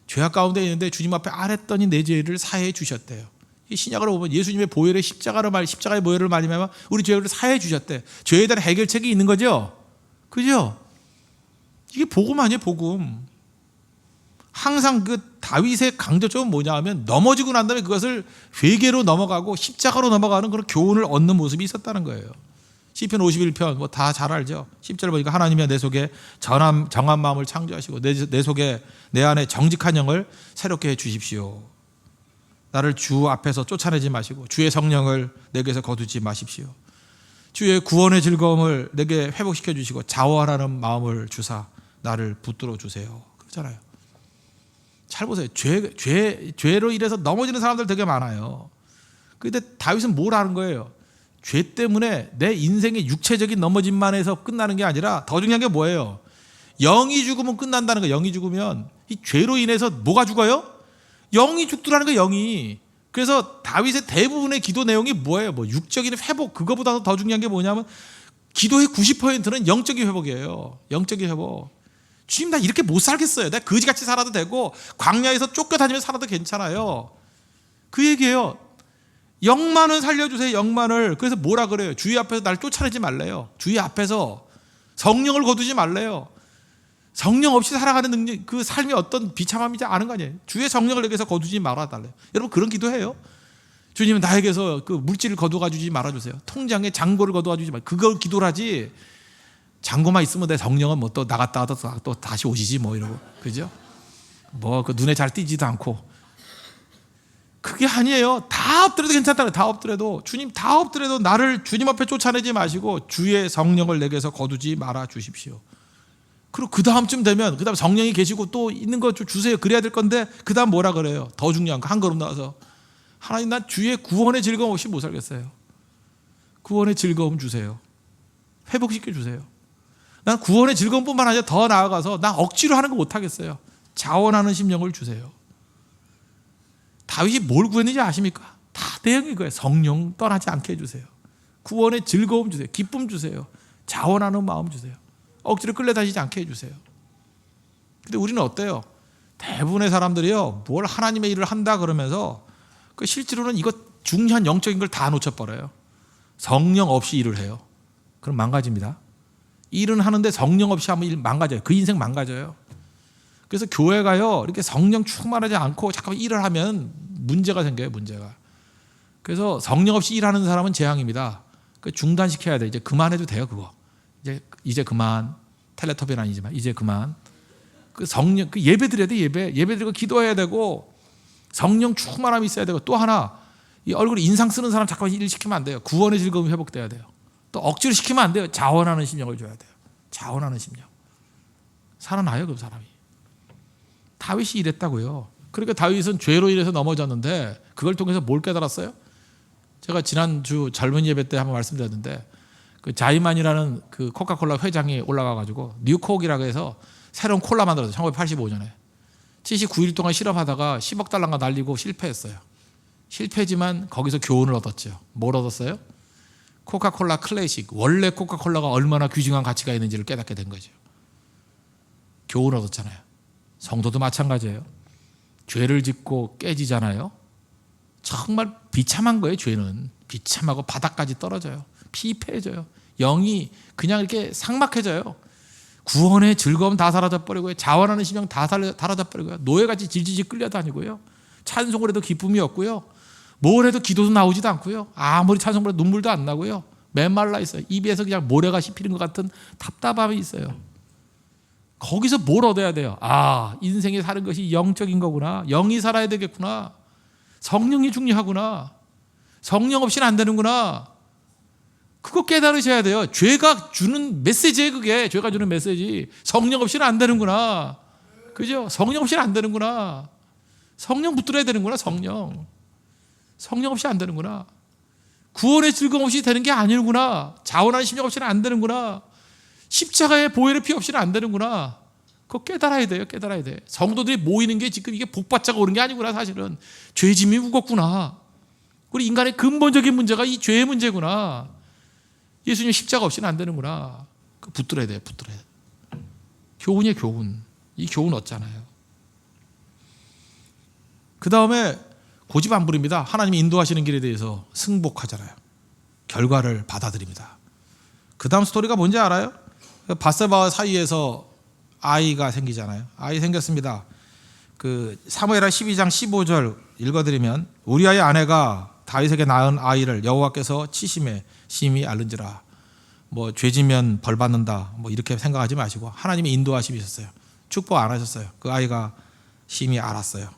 죄악 가운데 있는데 주님 앞에 아뢰더니 내 죄를 사해 주셨대요. 이 신약으로 보면 예수님의 보혈의 십자가의 보혈을 말미암아 우리 죄를 사해 주셨대. 죄에 대한 해결책이 있는 거죠. 그죠? 이게 복음 아니에요, 복음. 항상 그 다윗의 강조점은 뭐냐 하면 넘어지고 난 다음에 그것을 회개로 넘어가고 십자가로 넘어가는 그런 교훈을 얻는 모습이 있었다는 거예요. 시편 51편 뭐 다 잘 알죠. 10절 보니까 하나님이여 내 속에 정한 마음을 창조하시고 내 속에 내 안에 정직한 영을 새롭게 해 주십시오. 나를 주 앞에서 쫓아내지 마시고 주의 성령을 내게서 거두지 마십시오. 주의 구원의 즐거움을 내게 회복시켜 주시고 자원하는 마음을 주사 나를 붙들어 주세요. 그렇잖아요. 잘 보세요. 죄로 인해서 넘어지는 사람들 되게 많아요. 그런데 다윗은 뭘 하는 거예요? 죄 때문에 내 인생의 육체적인 넘어짐만 해서 끝나는 게 아니라 더 중요한 게 뭐예요? 영이 죽으면 끝난다는 거예요. 영이 죽으면 이 죄로 인해서 뭐가 죽어요? 영이 죽더라는 거예요. 영이. 그래서 다윗의 대부분의 기도 내용이 뭐예요? 뭐 육적인 회복, 그거보다 더 중요한 게 뭐냐면 기도의 90%는 영적인 회복이에요. 영적인 회복. 주님 나 이렇게 못 살겠어요. 내가 거지같이 살아도 되고 광야에서 쫓겨다니면서 살아도 괜찮아요. 그 얘기예요. 영만은 살려주세요. 영만을. 그래서 뭐라 그래요? 주의 앞에서 날 쫓아내지 말래요. 주의 앞에서 성령을 거두지 말래요. 성령 없이 살아가는 능력, 그 삶이 어떤 비참함이지 않은 거 아니에요. 주의 성령을 내게서 거두지 말아달래요. 여러분 그런 기도해요. 주님은 나에게서 그 물질을 거두어 주지 말아주세요. 통장에 잔고를 거두어 주지 말아요. 그걸 기도를 하지. 잔고만 있으면 내 성령은 뭐 또 나갔다 또 다시 오시지 뭐 이러고. 그죠? 뭐 그 눈에 잘 띄지도 않고. 그게 아니에요. 다 엎드려도 괜찮다는 거예요. 다 엎드려도. 주님 다 엎드려도 나를 주님 앞에 쫓아내지 마시고 주의 성령을 내게서 거두지 말아 주십시오. 그리고 그 다음쯤 되면 그 다음 성령이 계시고 또 있는 거 좀 주세요. 그래야 될 건데 그 다음 뭐라 그래요? 더 중요한 거 한 걸음 나와서 하나님 난 주의 구원의 즐거움 없이 못 살겠어요. 구원의 즐거움 주세요. 회복시켜 주세요. 난 구원의 즐거움뿐만 아니라 더 나아가서 나 억지로 하는 거 못 하겠어요. 자원하는 심령을 주세요. 다윗이 뭘 구했는지 아십니까? 다 내용이 거예요. 성령 떠나지 않게 해주세요. 구원의 즐거움 주세요. 기쁨 주세요. 자원하는 마음 주세요. 억지로 끌려다니지 않게 해주세요. 근데 우리는 어때요? 대부분의 사람들이요, 뭘 하나님의 일을 한다 그러면서 그 실제로는 이거 중요한 영적인 걸 다 놓쳐버려요. 성령 없이 일을 해요. 그럼 망가집니다. 일은 하는데 성령 없이 하면 일 망가져요. 그 인생 망가져요. 그래서 교회가요, 이렇게 성령 충만하지 않고 잠깐 일을 하면 문제가 생겨요, 문제가. 그래서 성령 없이 일하는 사람은 재앙입니다. 그 중단시켜야 돼. 이제 그만해도 돼요, 그거. 이제 그만. 텔레토비는 아니지만 이제 그만. 그 성령, 그 예배 드려야 돼, 예배 드리고 기도해야 되고 성령 충만함이 있어야 되고 또 하나 이 얼굴에 인상 쓰는 사람 잠깐 일 시키면 안 돼요. 구원의 즐거움이 회복돼야 돼요. 또 억지로 시키면 안 돼요. 자원하는 심령을 줘야 돼요. 자원하는 심령. 살아나요, 그 사람이. 다윗이 이랬다고요. 그러니까 다윗은 죄로 인해서 넘어졌는데 그걸 통해서 뭘 깨달았어요? 제가 지난주 젊은 예배 때 한번 말씀드렸는데 그 자이만이라는 그 코카콜라 회장이 올라가가지고 뉴콕이라고 해서 새로운 콜라 만들었어요. 1985년에 79일 동안 실험하다가 10억 달러가 날리고 실패했어요. 실패지만 거기서 교훈을 얻었죠. 뭘 얻었어요? 코카콜라 클래식, 원래 코카콜라가 얼마나 귀중한 가치가 있는지를 깨닫게 된 거죠. 교훈을 얻었잖아요. 성도도 마찬가지예요. 죄를 짓고 깨지잖아요. 정말 비참한 거예요. 죄는 비참하고 바닥까지 떨어져요. 피폐해져요. 영이 그냥 이렇게 삭막해져요. 구원의 즐거움 다 사라져버리고요. 자원하는 심령 다 사라져버리고요. 노예같이 질질질 끌려다니고요. 찬송을 해도 기쁨이 없고요. 뭘 해도 기도도 나오지도 않고요. 아무리 찬송을 해도 눈물도 안 나고요. 맨말라 있어요. 입에서 그냥 모래가 씹히는 것 같은 답답함이 있어요. 거기서 뭘 얻어야 돼요? 아, 인생에 사는 것이 영적인 거구나. 영이 살아야 되겠구나. 성령이 중요하구나. 성령 없이는 안 되는구나. 그거 깨달으셔야 돼요. 죄가 주는 메시지예요. 그게 죄가 주는 메시지. 성령 없이는 안 되는구나. 그죠? 성령 없이는 안 되는구나. 성령 붙들어야 되는구나. 성령 없이 안 되는구나. 구원의 즐거움 없이 되는 게 아니구나. 자원하는 심령 없이는 안 되는구나. 십자가의 보혈의 피 없이는 안 되는구나. 그거 깨달아야 돼요. 깨달아야 돼. 성도들이 모이는 게 지금 이게 복받자고 오는 게 아니구나. 사실은 죄짐이 무겁구나. 우리 인간의 근본적인 문제가 이 죄의 문제구나. 예수님 십자가 없이는 안 되는구나. 그 붙들어야 돼요. 붙들어야 돼. 교훈이에요. 교훈. 이 교훈 얻잖아요. 그 다음에 고집 안 부립니다. 하나님이 인도하시는 길에 대해서 승복하잖아요. 결과를 받아들입니다. 그 다음 스토리가 뭔지 알아요? 바세바와 사이에서 아이가 생기잖아요. 아이 생겼습니다. 그 사무엘하 12장 15절 읽어드리면 우리아의 아내가 다윗에게 낳은 아이를 여호와께서 치심에 심히 앓는지라. 뭐 죄지면 벌 받는다. 뭐 이렇게 생각하지 마시고 하나님이 인도하심이 있었어요. 축복 안 하셨어요. 그 아이가 심히 앓았어요.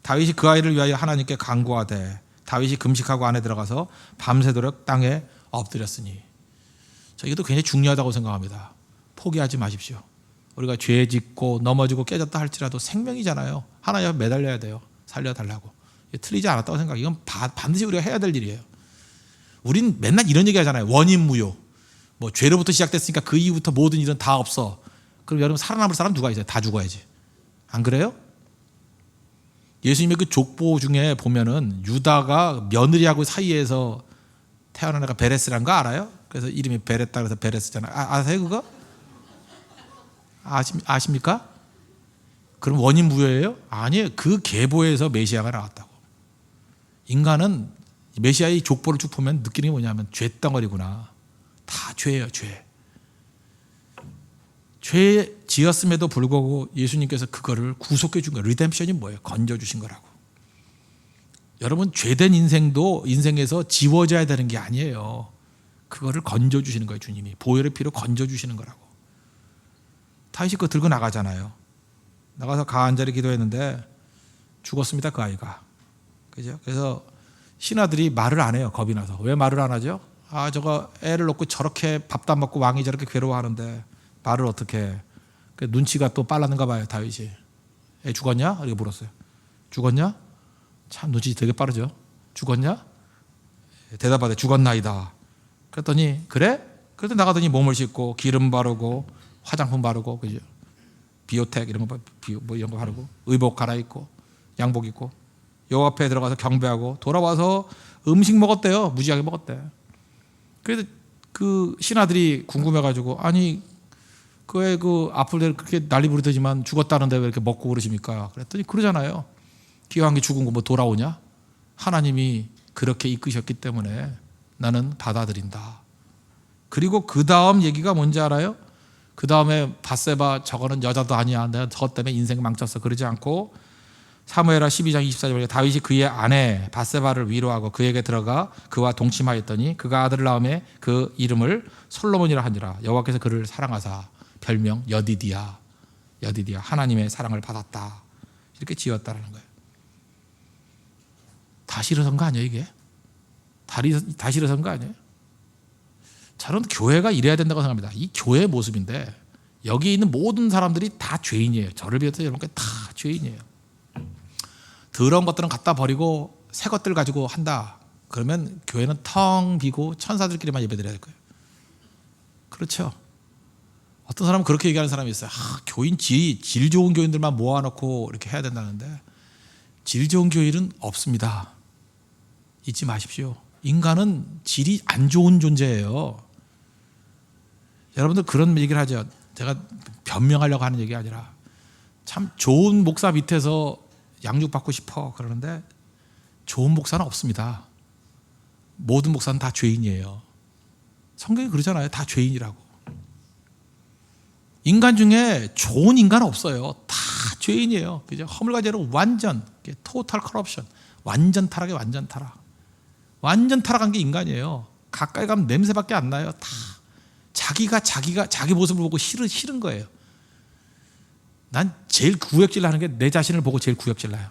다윗이 그 아이를 위하여 하나님께 간구하되 다윗이 금식하고 안에 들어가서 밤새도록 땅에 엎드렸으니. 이것도 굉장히 중요하다고 생각합니다. 포기하지 마십시오. 우리가 죄 짓고 넘어지고 깨졌다 할지라도 생명이잖아요. 하나님 앞에 매달려야 돼요. 살려달라고. 틀리지 않았다고 생각해요. 이건 반드시 우리가 해야 될 일이에요. 우린 맨날 이런 얘기 하잖아요. 원인무효. 뭐 죄로부터 시작됐으니까 그 이후부터 모든 일은 다 없어. 그럼 여러분 살아남을 사람 누가 있어요? 다 죽어야지. 안 그래요? 예수님의 그 족보 중에 보면은 유다가 며느리하고 사이에서 태어난 애가 베레스란 거 알아요? 그래서 이름이 베레다 그래서 베레스잖아요. 아세요 그거? 아십니까? 그럼 원인 무효예요? 아니에요. 그 계보에서 메시아가 나왔다고. 인간은 메시아의 족보를 쭉 보면 느끼는 게 뭐냐면 죄덩어리구나. 다 죄예요. 죄 지었음에도 불구하고 예수님께서 그거를 구속해 준 거예요. 리뎀션이 뭐예요? 건져 주신 거라고. 여러분 죄된 인생도 인생에서 지워져야 되는 게 아니에요. 그거를 건져 주시는 거예요. 주님이 보혈의 피로 건져 주시는 거라고. 다윗이 그거 들고 나가잖아요. 나가서 가한자리 기도했는데 죽었습니다. 그 아이가. 그죠? 그래서 신하들이 말을 안 해요. 겁이 나서. 왜 말을 안 하죠? 아, 저거 애를 놓고 저렇게 밥도 안 먹고 왕이 저렇게 괴로워하는데 말을 어떻게 해. 눈치가 또 빨랐는가 봐요. 다윗이. 애 죽었냐? 이렇게 물었어요. 죽었냐? 참 눈치 되게 빠르죠. 죽었냐? 대답하되 죽었나이다. 그랬더니 그래? 그래서 나가더니 몸을 씻고 기름 바르고 화장품 바르고 그죠? 비오텍 이런 거 뭐 이런 거 바르고 의복 갈아입고 양복 입고 여호와 앞에 들어가서 경배하고 돌아와서 음식 먹었대요. 무지하게 먹었대. 그래서 그 신하들이 궁금해가지고 아니 그왜 그 앞을 그렇게 난리 부르더지만 죽었다는데 왜 이렇게 먹고 그러십니까? 그랬더니 그러잖아요. 기왕 게 죽은 거 뭐 돌아오냐? 하나님이 그렇게 이끄셨기 때문에 나는 받아들인다. 그리고 그 다음 얘기가 뭔지 알아요? 그 다음에 바세바 저거는 여자도 아니야. 내가 저것 때문에 인생 망쳤어. 그러지 않고 사무엘하 12장 24절에 다윗이 그의 아내 바세바를 위로하고 그에게 들어가 그와 동침하였더니 그가 아들을 낳음에 그 이름을 솔로몬이라 하니라. 여호와께서 그를 사랑하사 별명 여디디야 하나님의 사랑을 받았다. 이렇게 지었다라는 거예요. 다시 일어선 거 아니에요 이게? 다시 일어선 거 아니에요? 저는 교회가 이래야 된다고 생각합니다. 이 교회의 모습인데 여기 있는 모든 사람들이 다 죄인이에요. 저를 비롯해서 여러분께 다 죄인이에요. 더러운 것들은 갖다 버리고 새 것들 가지고 한다. 그러면 교회는 텅 비고 천사들끼리만 예배드려야 될 거예요. 그렇죠? 어떤 사람은 그렇게 얘기하는 사람이 있어요. 교인 질 좋은 교인들만 모아놓고 이렇게 해야 된다는데 질 좋은 교인은 없습니다. 잊지 마십시오. 인간은 질이 안 좋은 존재예요. 여러분들 그런 얘기를 하죠. 제가 변명하려고 하는 얘기가 아니라 참 좋은 목사 밑에서 양육받고 싶어 그러는데 좋은 목사는 없습니다. 모든 목사는 다 죄인이에요. 성경이 그러잖아요. 다 죄인이라고. 인간 중에 좋은 인간은 없어요. 다 죄인이에요. 그죠? 허물과제로 완전 토탈 커럽션, 완전 타락에 완전 타락. 완전 타락한 게 인간이에요. 가까이 가면 냄새밖에 안 나요. 다 자기가 자기 모습을 보고 싫은 거예요. 난 제일 구역질 나는 게 내 자신을 보고 제일 구역질 나요.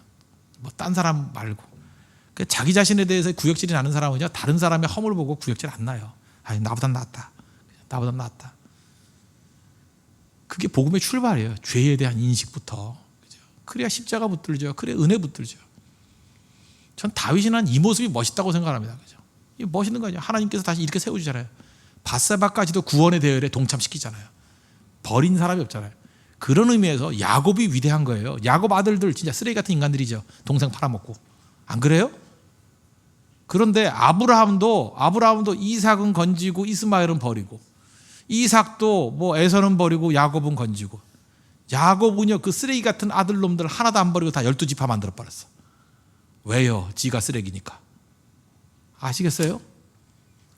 뭐 딴 사람 말고. 자기 자신에 대해서 구역질이 나는 사람은요, 다른 사람의 허물을 보고 구역질 안 나요. 아니, 나보단 낫다. 나보단 낫다. 그게 복음의 출발이에요. 죄에 대한 인식부터. 그죠? 그래야 십자가 붙들죠. 그래야 은혜 붙들죠. 전 다윗이란 이 모습이 멋있다고 생각합니다. 그죠? 이 멋있는 거 아니에요. 하나님께서 다시 이렇게 세워주잖아요. 밧세바까지도 구원의 대열에 동참시키잖아요. 버린 사람이 없잖아요. 그런 의미에서 야곱이 위대한 거예요. 야곱 아들들 진짜 쓰레기 같은 인간들이죠. 동생 팔아먹고. 안 그래요? 그런데 아브라함도 이삭은 건지고 이스마엘은 버리고, 이삭도 뭐 에서는 버리고 야곱은 건지고, 야곱은요 그 쓰레기 같은 아들놈들 하나도 안 버리고 다 12지파 만들어 버렸어. 왜요? 지가 쓰레기니까. 아시겠어요?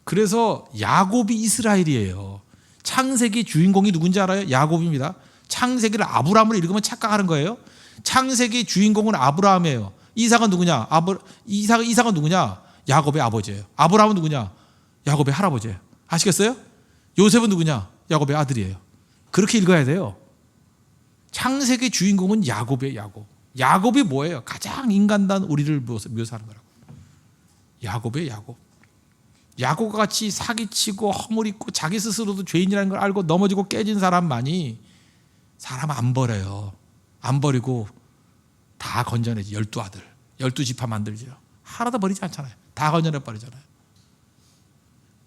그래서 야곱이 이스라엘이에요. 창세기 주인공이 누군지 알아요? 야곱입니다. 창세기를 아브라함으로 읽으면 착각하는 거예요. 창세기 주인공은 아브라함이에요. 이삭은 누구냐? 이삭은 누구냐? 야곱의 아버지예요. 아브라함은 누구냐? 야곱의 할아버지예요. 아시겠어요? 요셉은 누구냐? 야곱의 아들이에요. 그렇게 읽어야 돼요. 창세기 주인공은 야곱이에요. 야곱. 야곱이 뭐예요? 가장 인간다운 우리를 묘사하는 거라고. 야곱이에요. 야곱. 야곱과 같이 사기치고 허물 있고 자기 스스로도 죄인이라는 걸 알고 넘어지고 깨진 사람만이 사람 안 버려요. 안 버리고 다 건져내지. 12아들 12지파 만들죠. 하나도 버리지 않잖아요. 다 건져내 버리잖아요.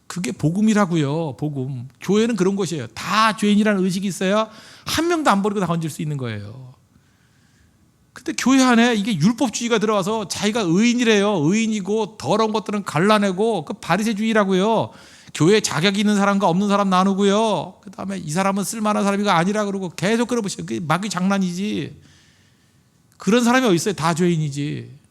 그게 복음이라고요. 복음. 교회는 그런 것이에요. 다 죄인이라는 의식이 있어야 한 명도 안 버리고 다 건질 수 있는 거예요. 근데 교회 안에 이게 율법주의가 들어와서 자기가 의인이래요. 의인이고 더러운 것들은 갈라내고, 그 바리새주의라고요. 교회에 자격이 있는 사람과 없는 사람 나누고요. 그 다음에 이 사람은 쓸만한 사람이가 아니라 그러고 계속 끌어보셔요. 그게 마귀 장난이지. 그런 사람이 어디 있어요? 다 죄인이지.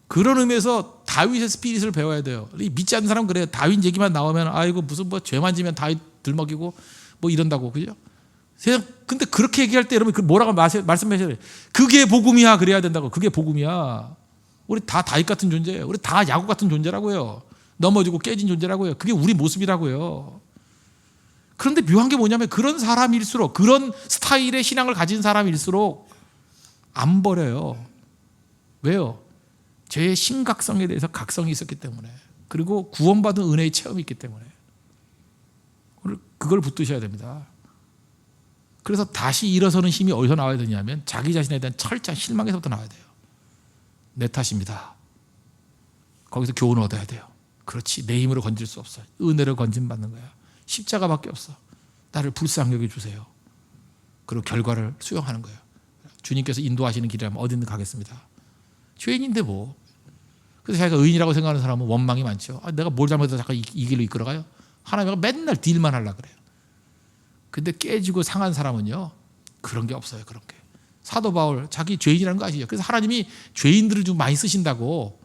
그런 의미에서 다윗의 스피릿을 배워야 돼요. 믿지 않는 사람은 그래요. 다윗 얘기만 나오면 아이고 무슨 뭐 죄만 지면 다윗 들먹이고 뭐 이런다고. 그죠? 근데 그렇게 얘기할 때 여러분 뭐라고 말씀하셔야 돼요. 그게 복음이야. 그래야 된다고. 그게 복음이야. 우리 다 다윗 같은 존재예요. 우리 다 야곱 같은 존재라고요. 넘어지고 깨진 존재라고요. 그게 우리 모습이라고요. 그런데 묘한 게 뭐냐면 그런 사람일수록, 그런 스타일의 신앙을 가진 사람일수록 안 버려요. 왜요? 죄의 심각성에 대해서 각성이 있었기 때문에, 그리고 구원받은 은혜의 체험이 있기 때문에 그걸 붙드셔야 됩니다. 그래서 다시 일어서는 힘이 어디서 나와야 되냐면 자기 자신에 대한 철저한 실망에서부터 나와야 돼요. 내 탓입니다. 거기서 교훈을 얻어야 돼요. 그렇지, 내 힘으로 건질 수 없어. 은혜로 건짐받는 거야. 십자가밖에 없어. 나를 불쌍히 여겨주세요. 그리고 결과를 수용하는 거예요. 주님께서 인도하시는 길이라면 어디든 가겠습니다. 죄인인데 뭐. 그래서 자기가 의인이라고 생각하는 사람은 원망이 많죠. 내가 뭘 잘못해서 자꾸 이 길로 이끌어가요? 하나님과 맨날 딜만 하려고 그래요. 근데 깨지고 상한 사람은요, 그런 게 없어요. 그런 게. 사도 바울 자기 죄인이라는 거 아시죠? 그래서 하나님이 죄인들을 좀 많이 쓰신다고.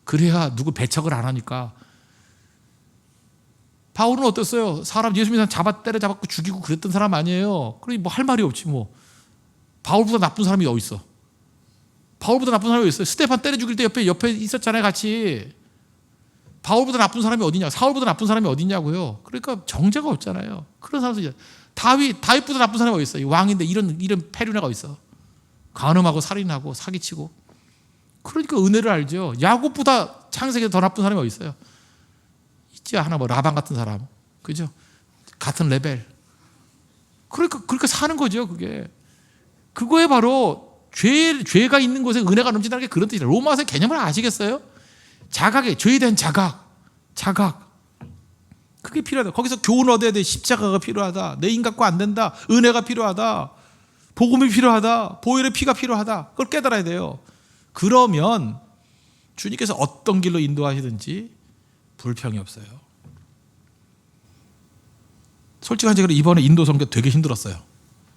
그래야 누구 배척을 안 하니까. 바울은 어땠어요? 사람 예수 믿는 사람 때려잡았고 죽이고 그랬던 사람 아니에요. 그러니 뭐 할 말이 없지 뭐. 바울보다 나쁜 사람이 어디 있어? 바울보다 나쁜 사람이 어디 있어요? 스테판 때려 죽일 때 옆에 있었잖아요, 같이. 바울보다 나쁜 사람이 어디냐? 사울보다 나쁜 사람이 어디냐고요? 그러니까 정죄가 없잖아요. 그런 사람들이. 다윗보다 나쁜 사람이 어디 있어? 왕인데 이런 패륜애가 어디 있어? 간음하고 살인하고 사기치고. 그러니까 은혜를 알죠. 야곱보다 창세기에 더 나쁜 사람이 어디 있어요? 있지 하나 뭐 라반 같은 사람, 그죠? 같은 레벨. 그러니까 사는 거죠, 그게. 그거에 바로 죄가 있는 곳에 은혜가 넘친다는 게 그런 뜻이에요. 로마서 개념을 아시겠어요? 죄에 대한 자각. 그게 필요하다. 거기서 교훈 얻어야 돼. 십자가가 필요하다. 내 인각과 안 된다. 은혜가 필요하다. 복음이 필요하다. 보혈의 피가 필요하다. 그걸 깨달아야 돼요. 그러면 주님께서 어떤 길로 인도하시든지 불평이 없어요. 솔직한 얘기로 이번에 인도 선교 되게 힘들었어요.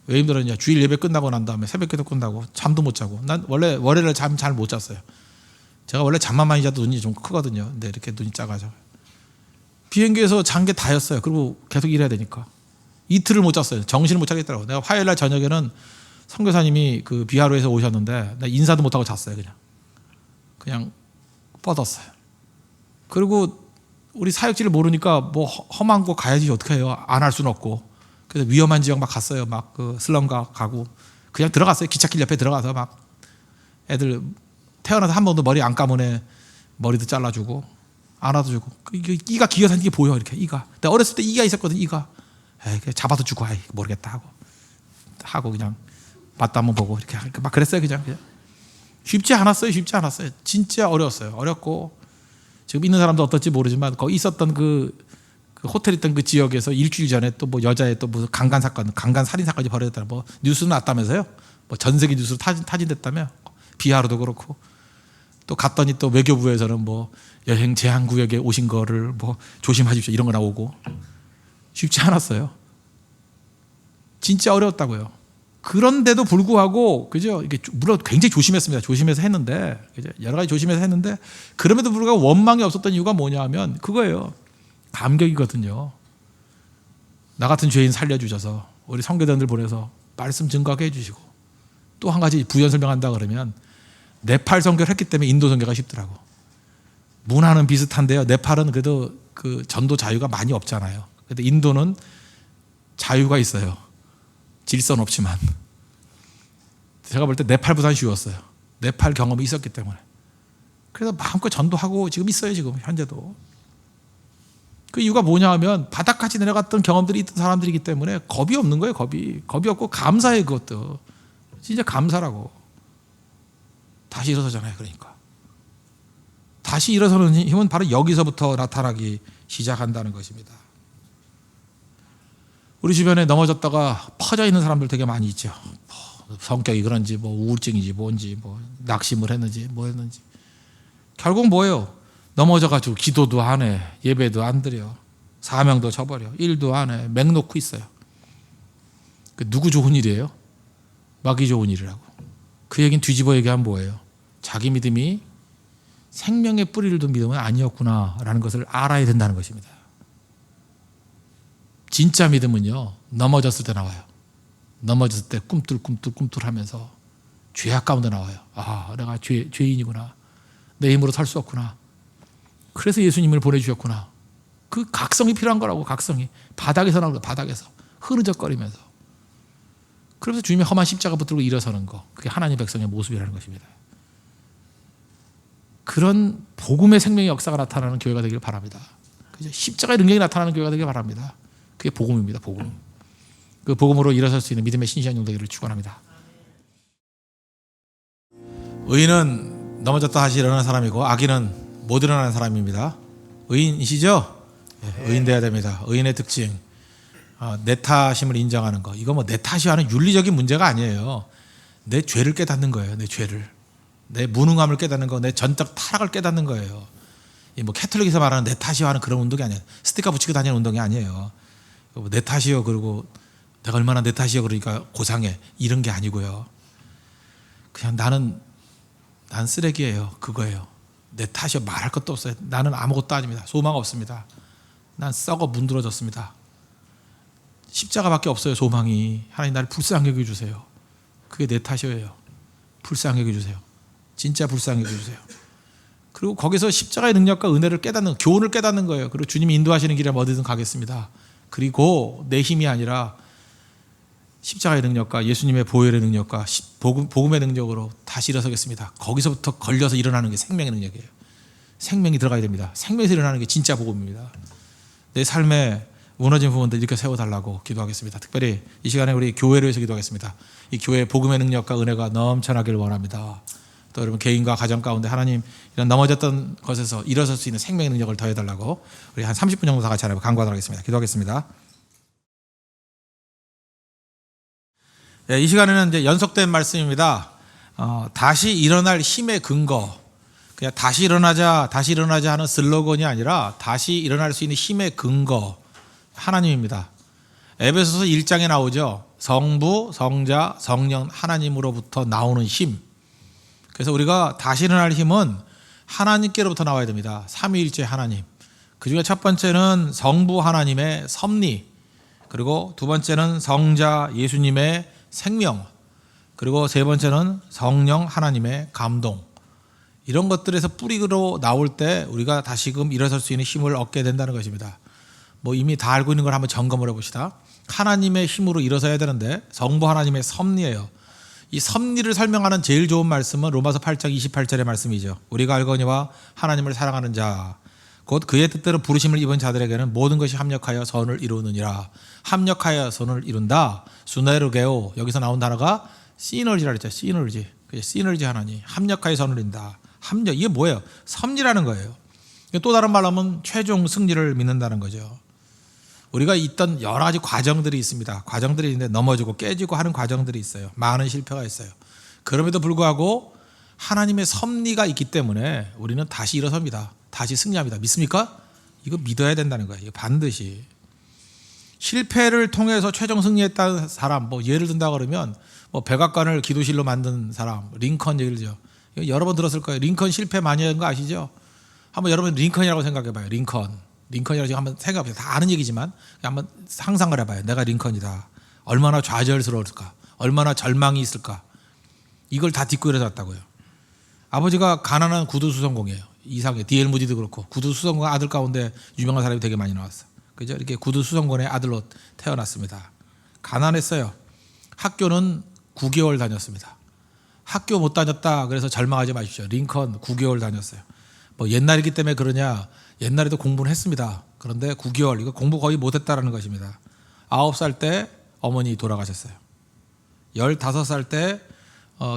왜 힘들었냐? 주일 예배 끝나고 난 다음에 새벽 기도 끝나고 잠도 못 자고. 난 원래 월요일날 잠 잘 못 잤어요. 제가 원래 잠만 많이 자도 눈이 좀 크거든요. 근데 이렇게 눈이 작아져. 비행기에서 잔 게 다였어요. 그리고 계속 일해야 되니까. 이틀을 못 잤어요. 정신을 못 차리겠더라고요. 내가 화요일 날 저녁에는 선교사님이 그 비하로에서 오셨는데 나 인사도 못하고 잤어요. 그냥 뻗었어요. 그리고 우리 사역지를 모르니까 뭐 험한 곳 가야지 어떻게 해요. 안 할 수는 없고. 그래서 위험한 지역 막 갔어요. 막 그 슬럼가 가고 그냥 들어갔어요. 기찻길 옆에 들어가서 막 애들 태어나서 한 번도 머리 안 감은 애 머리도 잘라주고 안아도 주고 이가 기어다니는 게 보여. 이렇게 이가. 내가 어렸을 때 이가 있었거든. 이가. 에이, 잡아도 주고 아이, 모르겠다 하고 그냥 맛도 한번 보고 이렇게 막 그랬어요. 그냥 쉽지 않았어요. 쉽지 않았어요. 진짜 어려웠어요. 어렵고 지금 있는 사람도 어떨지 모르지만 거기 있었던 그 호텔 있던 그 지역에서 일주일 전에 또 뭐 여자의 또 무슨 강간 살인 사건이 벌어졌다 뭐 뉴스는 났다면서요. 뭐 전 세계 뉴스로 타진됐다며. 비하로도 그렇고 또 갔더니 또 외교부에서는 뭐 여행 제한 구역에 오신 거를 뭐 조심하십시오 이런 거 나오고 쉽지 않았어요. 진짜 어려웠다고요. 그런데도 불구하고 그죠? 이게 물론 굉장히 조심했습니다. 조심해서 했는데 그죠? 여러 가지 조심해서 했는데 그럼에도 불구하고 원망이 없었던 이유가 뭐냐하면 그거예요. 감격이거든요. 나 같은 죄인 살려주셔서 우리 선교단들 보내서 말씀 증거하게 해주시고 또 한 가지 부연 설명한다 그러면 네팔 선교를 했기 때문에 인도 선교가 쉽더라고. 문화는 비슷한데요. 네팔은 그래도 그 전도 자유가 많이 없잖아요. 그런데 인도는 자유가 있어요. 질서는 없지만. 제가 볼 때 네팔보다는 쉬웠어요. 네팔 경험이 있었기 때문에. 그래서 마음껏 전도하고 지금 있어요. 지금 현재도. 그 이유가 뭐냐 하면 바닥까지 내려갔던 경험들이 있던 사람들이기 때문에 겁이 없는 거예요. 겁이 없고 감사해. 그것도 진짜 감사라고. 다시 일어서잖아요. 그러니까 다시 일어서는 힘은 바로 여기서부터 나타나기 시작한다는 것입니다. 우리 주변에 넘어졌다가 퍼져 있는 사람들 되게 많이 있죠. 성격이 그런지 뭐 우울증인지 뭔지 뭐 낙심을 했는지 뭐 했는지 결국 뭐예요? 넘어져가지고 기도도 안 해, 예배도 안 드려, 사명도 져버려, 일도 안 해, 맹 놓고 있어요. 그 누구 좋은 일이에요? 마귀 좋은 일이라고. 그 얘기는 뒤집어 얘기하면 뭐예요? 자기 믿음이 생명의 뿌리를 둔 믿음은 아니었구나 라는 것을 알아야 된다는 것입니다. 진짜 믿음은요 넘어졌을 때 나와요. 넘어졌을 때 꿈틀꿈틀 하면서 죄악 가운데 나와요. 아, 내가 죄인이구나. 내 힘으로 살 수 없구나. 그래서 예수님을 보내주셨구나. 그 각성이 필요한 거라고. 각성이 바닥에서 나오는 거. 바닥에서 흐느적거리면서. 그래서 주님의 험한 십자가 붙들고 일어서는 거. 그게 하나님 백성의 모습이라는 것입니다. 그런 복음의 생명의 역사가 나타나는 교회가 되길 바랍니다. 그죠? 십자가의 능력이 나타나는 교회가 되길 바랍니다. 그게 복음입니다. 복음. 그 복음으로 일어설 수 있는 믿음의 신실한 용되기를 축원합니다. 의인은 넘어졌다 다시 일어나는 사람이고 악인은 못 일어나는 사람입니다. 의인이시죠? 네, 의인 돼야 됩니다. 의인의 특징, 내 탓임을 인정하는 거. 이거 뭐 내 탓이 하는 윤리적인 문제가 아니에요. 내 죄를 깨닫는 거예요. 내 죄를, 내 무능함을 깨닫는 거, 내 전적 타락을 깨닫는 거예요. 뭐 캐톨릭에서 말하는 내 탓이요 하는 그런 운동이 아니에요. 스티커 붙이고 다니는 운동이 아니에요. 내 탓이요 그리고 내가 얼마나 내 탓이요 그러니까 고상해 이런 게 아니고요. 그냥 난 쓰레기예요. 그거예요. 내 탓이요 말할 것도 없어요. 나는 아무것도 아닙니다. 소망 없습니다. 난 썩어 문드러졌습니다. 십자가밖에 없어요. 소망이. 하나님 나를 불쌍히 여겨주세요. 그게 내 탓이에요. 불쌍히 여겨주세요. 진짜 불쌍히 여겨주세요. 그리고 거기서 십자가의 능력과 은혜를 깨닫는, 교훈을 깨닫는 거예요. 그리고 주님이 인도하시는 길에 어디든 가겠습니다. 그리고 내 힘이 아니라 십자가의 능력과 예수님의 보혈의 능력과 복음의 능력으로 다시 일어서겠습니다. 거기서부터 걸려서 일어나는 게 생명의 능력이에요. 생명이 들어가야 됩니다. 생명에서 일어나는 게 진짜 복음입니다. 내 삶에 무너진 부분들 이렇게 세워달라고 기도하겠습니다. 특별히 이 시간에 우리 교회를 위해서 기도하겠습니다. 이 교회의 복음의 능력과 은혜가 넘쳐나길 원합니다. 또 여러분 개인과 가정 가운데 하나님 이런 넘어졌던 것에서 일어설 수 있는 생명의 능력을 더해달라고 우리 한 30분 정도 다 같이 하나님 간구하도록 하겠습니다. 기도하겠습니다. 네, 이 시간에는 이제 연속된 말씀입니다. 다시 일어날 힘의 근거, 그냥 다시 일어나자 하는 슬로건이 아니라 다시 일어날 수 있는 힘의 근거 하나님입니다. 에베소서 1장에 나오죠. 성부, 성자, 성령 하나님으로부터 나오는 힘. 그래서 우리가 다시 일어날 힘은 하나님께로부터 나와야 됩니다. 삼위일체 하나님. 그중에 첫 번째는 성부 하나님의 섭리, 그리고 두 번째는 성자 예수님의 생명, 그리고 세 번째는 성령 하나님의 감동. 이런 것들에서 뿌리로 나올 때 우리가 다시금 일어설 수 있는 힘을 얻게 된다는 것입니다. 뭐 이미 다 알고 있는 걸 한번 점검을 해봅시다. 하나님의 힘으로 일어서야 되는데 성부 하나님의 섭리예요. 이 섭리를 설명하는 제일 좋은 말씀은 로마서 8장 28절의 말씀이죠. 우리가 알거니와 하나님을 사랑하는 자 곧 그의 뜻대로 부르심을 입은 자들에게는 모든 것이 합력하여 선을 이루느니라. 합력하여 선을 이룬다. 수네르게오. 여기서 나온 단어가 시너지라 그랬죠. 시너지. 시너지 하나님. 합력하여 선을 이룬다. 합력. 이게 뭐예요? 섭리라는 거예요. 또 다른 말로 하면 최종 승리를 믿는다는 거죠. 우리가 있던 여러 가지 과정들이 있습니다. 과정들이 있는데 넘어지고 깨지고 하는 과정들이 있어요. 많은 실패가 있어요. 그럼에도 불구하고 하나님의 섭리가 있기 때문에 우리는 다시 일어섭니다. 다시 승리합니다. 믿습니까? 이거 믿어야 된다는 거예요. 이거 반드시. 실패를 통해서 최종 승리했다는 사람, 뭐 예를 든다 그러면 뭐 백악관을 기도실로 만든 사람, 링컨 얘기를 죠. 여러 번 들었을 거예요. 링컨 실패 많이 한 거 아시죠? 한번 여러분 링컨이라고 생각해봐요. 링컨이라고 한번 생각해봐요. 다 아는 얘기지만 한번 상상을 해봐요. 내가 링컨이다. 얼마나 좌절스러울까? 얼마나 절망이 있을까? 이걸 다 딛고 일어났다고요. 아버지가 가난한 구두수성공이에요. 이상해. D.L. 무디도 그렇고 구두수성공 아들 가운데 유명한 사람이 되게 많이 나왔어. 그죠? 이렇게 구두수성공의 아들로 태어났습니다. 가난했어요. 학교는 9개월 다녔습니다. 학교 못 다녔다 그래서 절망하지 마십시오. 링컨 9개월 다녔어요. 뭐 옛날이기 때문에 그러냐? 옛날에도 공부는 했습니다. 그런데 9개월 이거 공부 거의 못했다라는 것입니다. 9살 때 어머니 돌아가셨어요. 15살 때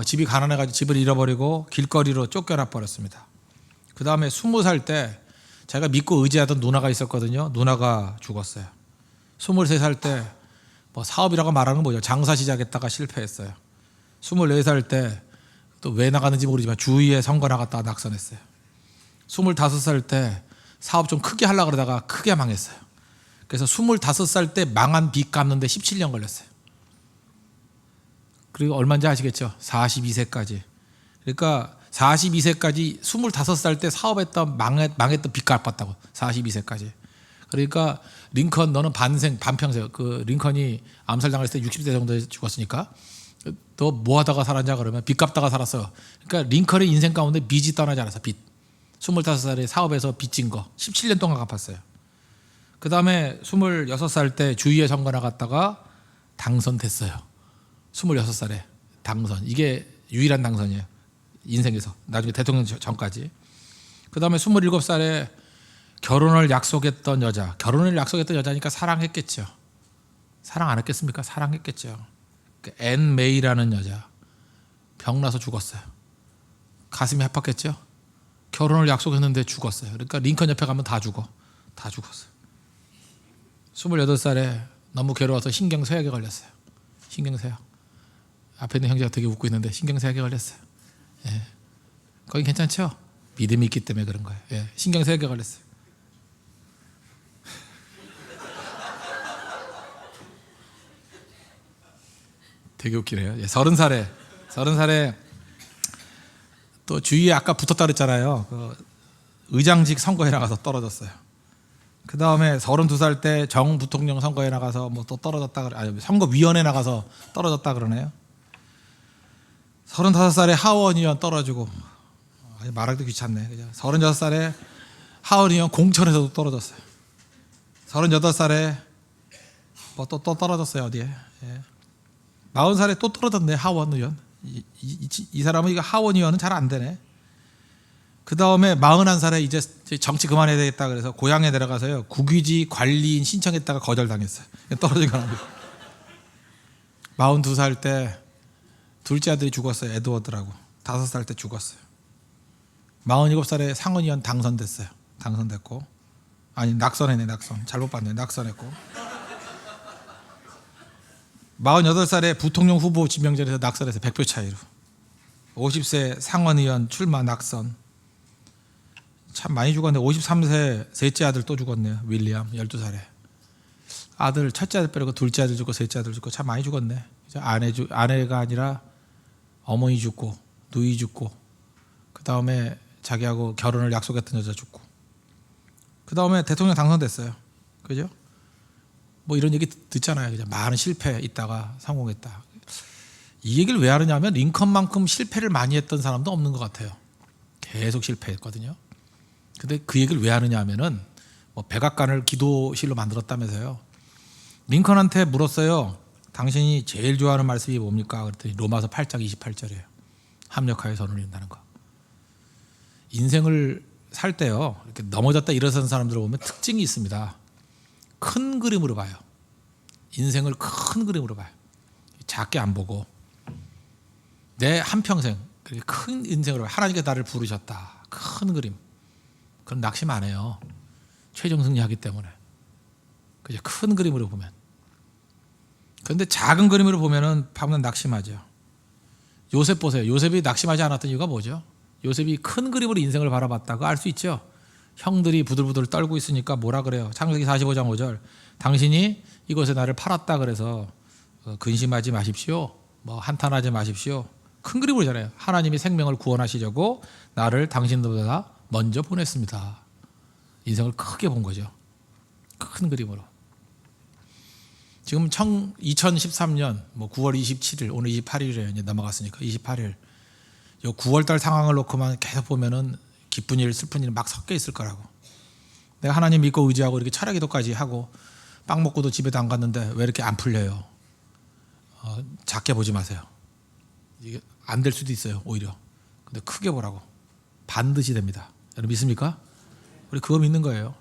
집이 가난해가지고 집을 잃어버리고 길거리로 쫓겨나 버렸습니다. 그 다음에 20살 때 제가 믿고 의지하던 누나가 있었거든요. 누나가 죽었어요. 23살 때 뭐 사업이라고 말하는 건 뭐죠? 장사 시작했다가 실패했어요. 24살 때 또 왜 나갔는지 모르지만 주위에 선거 나갔다가 낙선했어요. 25살 때 사업 좀 크게 하려고 그러다가 크게 망했어요. 그래서 25살 때 망한 빚 갚는데 17년 걸렸어요. 그리고 얼마인지 아시겠죠? 42세까지. 그러니까 42세까지 25살 때 사업했던 망했던 빚 갚았다고. 42세까지. 그러니까 링컨 너는 반평생. 그 링컨이 암살당했을 때 60세 정도에 죽었으니까 너 뭐 하다가 살았냐 그러면 빚 갚다가 살았어. 그러니까 링컨의 인생 가운데 빚이 떠나지 않았어. 빚. 25살에 사업에서 빚진 거 17년 동안 갚았어요. 그 다음에 26살 때 주위에 선거 나갔다가 당선됐어요. 26살에 당선. 이게 유일한 당선이에요. 인생에서. 나중에 대통령 전까지. 그 다음에 27살에 결혼을 약속했던 여자. 결혼을 약속했던 여자니까 사랑했겠죠. 사랑 안 했겠습니까? 사랑했겠죠. 앤 메이라는 여자. 병나서 죽었어요. 가슴이 아팠겠죠. 결혼을 약속했는데 죽었어요. 그러니까 링컨 옆에 가면 다 죽어. 다 죽었어요. 28살에 너무 괴로워서 신경쇠약에 걸렸어요. 신경쇠약. 앞에 있는 형제가 되게 웃고 있는데 신경쇠약에 걸렸어요. 예. 거긴 괜찮죠? 믿음이 있기 때문에 그런 거예요. 예. 신경쇠약에 걸렸어요. 되게 웃기네요. 예. 30살에 또 주위에 아까 붙었다 그랬잖아요. 그 의장직 선거에 나가서 떨어졌어요. 그 다음에 32살 때 정부통령 선거에 나가서 뭐 또 떨어졌다 아니 선거위원회 나가서 떨어졌다 그러네요. 35살에 하원 의원 떨어지고 말하기도 귀찮네. 그죠? 36살에 하원 의원 공천에서도 떨어졌어요. 38살에 뭐 또 떨어졌어요. 어디에? 예. 40살에 또 떨어졌네. 하원 의원. 이 사람은 이거 하원 의원은 잘 안 되네. 그 다음에 41살에 이제 정치 그만해야 되겠다 그래서 고향에 내려가서요 국유지 관리인 신청했다가 거절당했어요. 떨어진 건 아니고. 42살 때 둘째 아들이 죽었어요. 에드워드라고. 5살 때 죽었어요. 47살에 상원의원 당선됐어요. 당선됐고 아니 낙선했네. 낙선. 잘못 봤네. 낙선했고 48살에 부통령 후보 지명전에서 낙선해서 100표 차이로 50세 상원의원 출마 낙선. 참 많이 죽었네. 53세 셋째 아들 또 죽었네요. 윌리엄 12살에. 아들 첫째 아들 빼고 둘째 아들 죽고 셋째 아들 죽고 참 많이 죽었네. 아내가 아니라 어머니 죽고 누이 죽고 그 다음에 자기하고 결혼을 약속했던 여자 죽고, 그 다음에 대통령 당선됐어요. 그죠? 뭐 이런 얘기 듣잖아요. 그죠? 많은 실패 있다가 성공했다. 이 얘기를 왜 하느냐면 링컨만큼 실패를 많이 했던 사람도 없는 것 같아요. 계속 실패했거든요. 근데 그 얘기를 왜 하느냐 하면은 뭐 백악관을 기도실로 만들었다면서요. 링컨한테 물었어요. 당신이 제일 좋아하는 말씀이 뭡니까? 그랬더니 로마서 8장 28절이에요. 합력하여 선을 이룬다는 거. 인생을 살 때요, 이렇게 넘어졌다 일어선 사람들을 보면 특징이 있습니다. 큰 그림으로 봐요. 인생을 큰 그림으로 봐요. 작게 안 보고 내 한평생 큰 인생으로 봐요. 하나님께서 나를 부르셨다. 큰 그림. 그럼 낙심 안 해요. 최종 승리하기 때문에. 그죠? 큰 그림으로 보면. 그런데 작은 그림으로 보면은 낙심하죠. 요셉 보세요. 요셉이 낙심하지 않았던 이유가 뭐죠? 요셉이 큰 그림으로 인생을 바라봤다고 알 수 있죠. 형들이 부들부들 떨고 있으니까 뭐라 그래요? 창세기 45장 5절. 당신이 이곳에 나를 팔았다 그래서 근심하지 마십시오. 뭐 한탄하지 마십시오. 큰 그림으로잖아요. 하나님이 생명을 구원하시려고 나를 당신들보다 먼저 보냈습니다. 인생을 크게 본 거죠. 큰 그림으로. 지금 2013년 뭐 9월 27일, 오늘 28일에 이제 넘어갔으니까 28일. 요 9월달 상황을 놓고만 계속 보면은 기쁜 일, 슬픈 일 막 섞여 있을 거라고. 내가 하나님 믿고 의지하고 이렇게 철야기도까지 하고 빵 먹고도 집에도 안 갔는데 왜 이렇게 안 풀려요? 작게 보지 마세요. 이게 안 될 수도 있어요, 오히려. 근데 크게 보라고. 반드시 됩니다. 여러분 믿습니까? 우리 그거 믿는 거예요.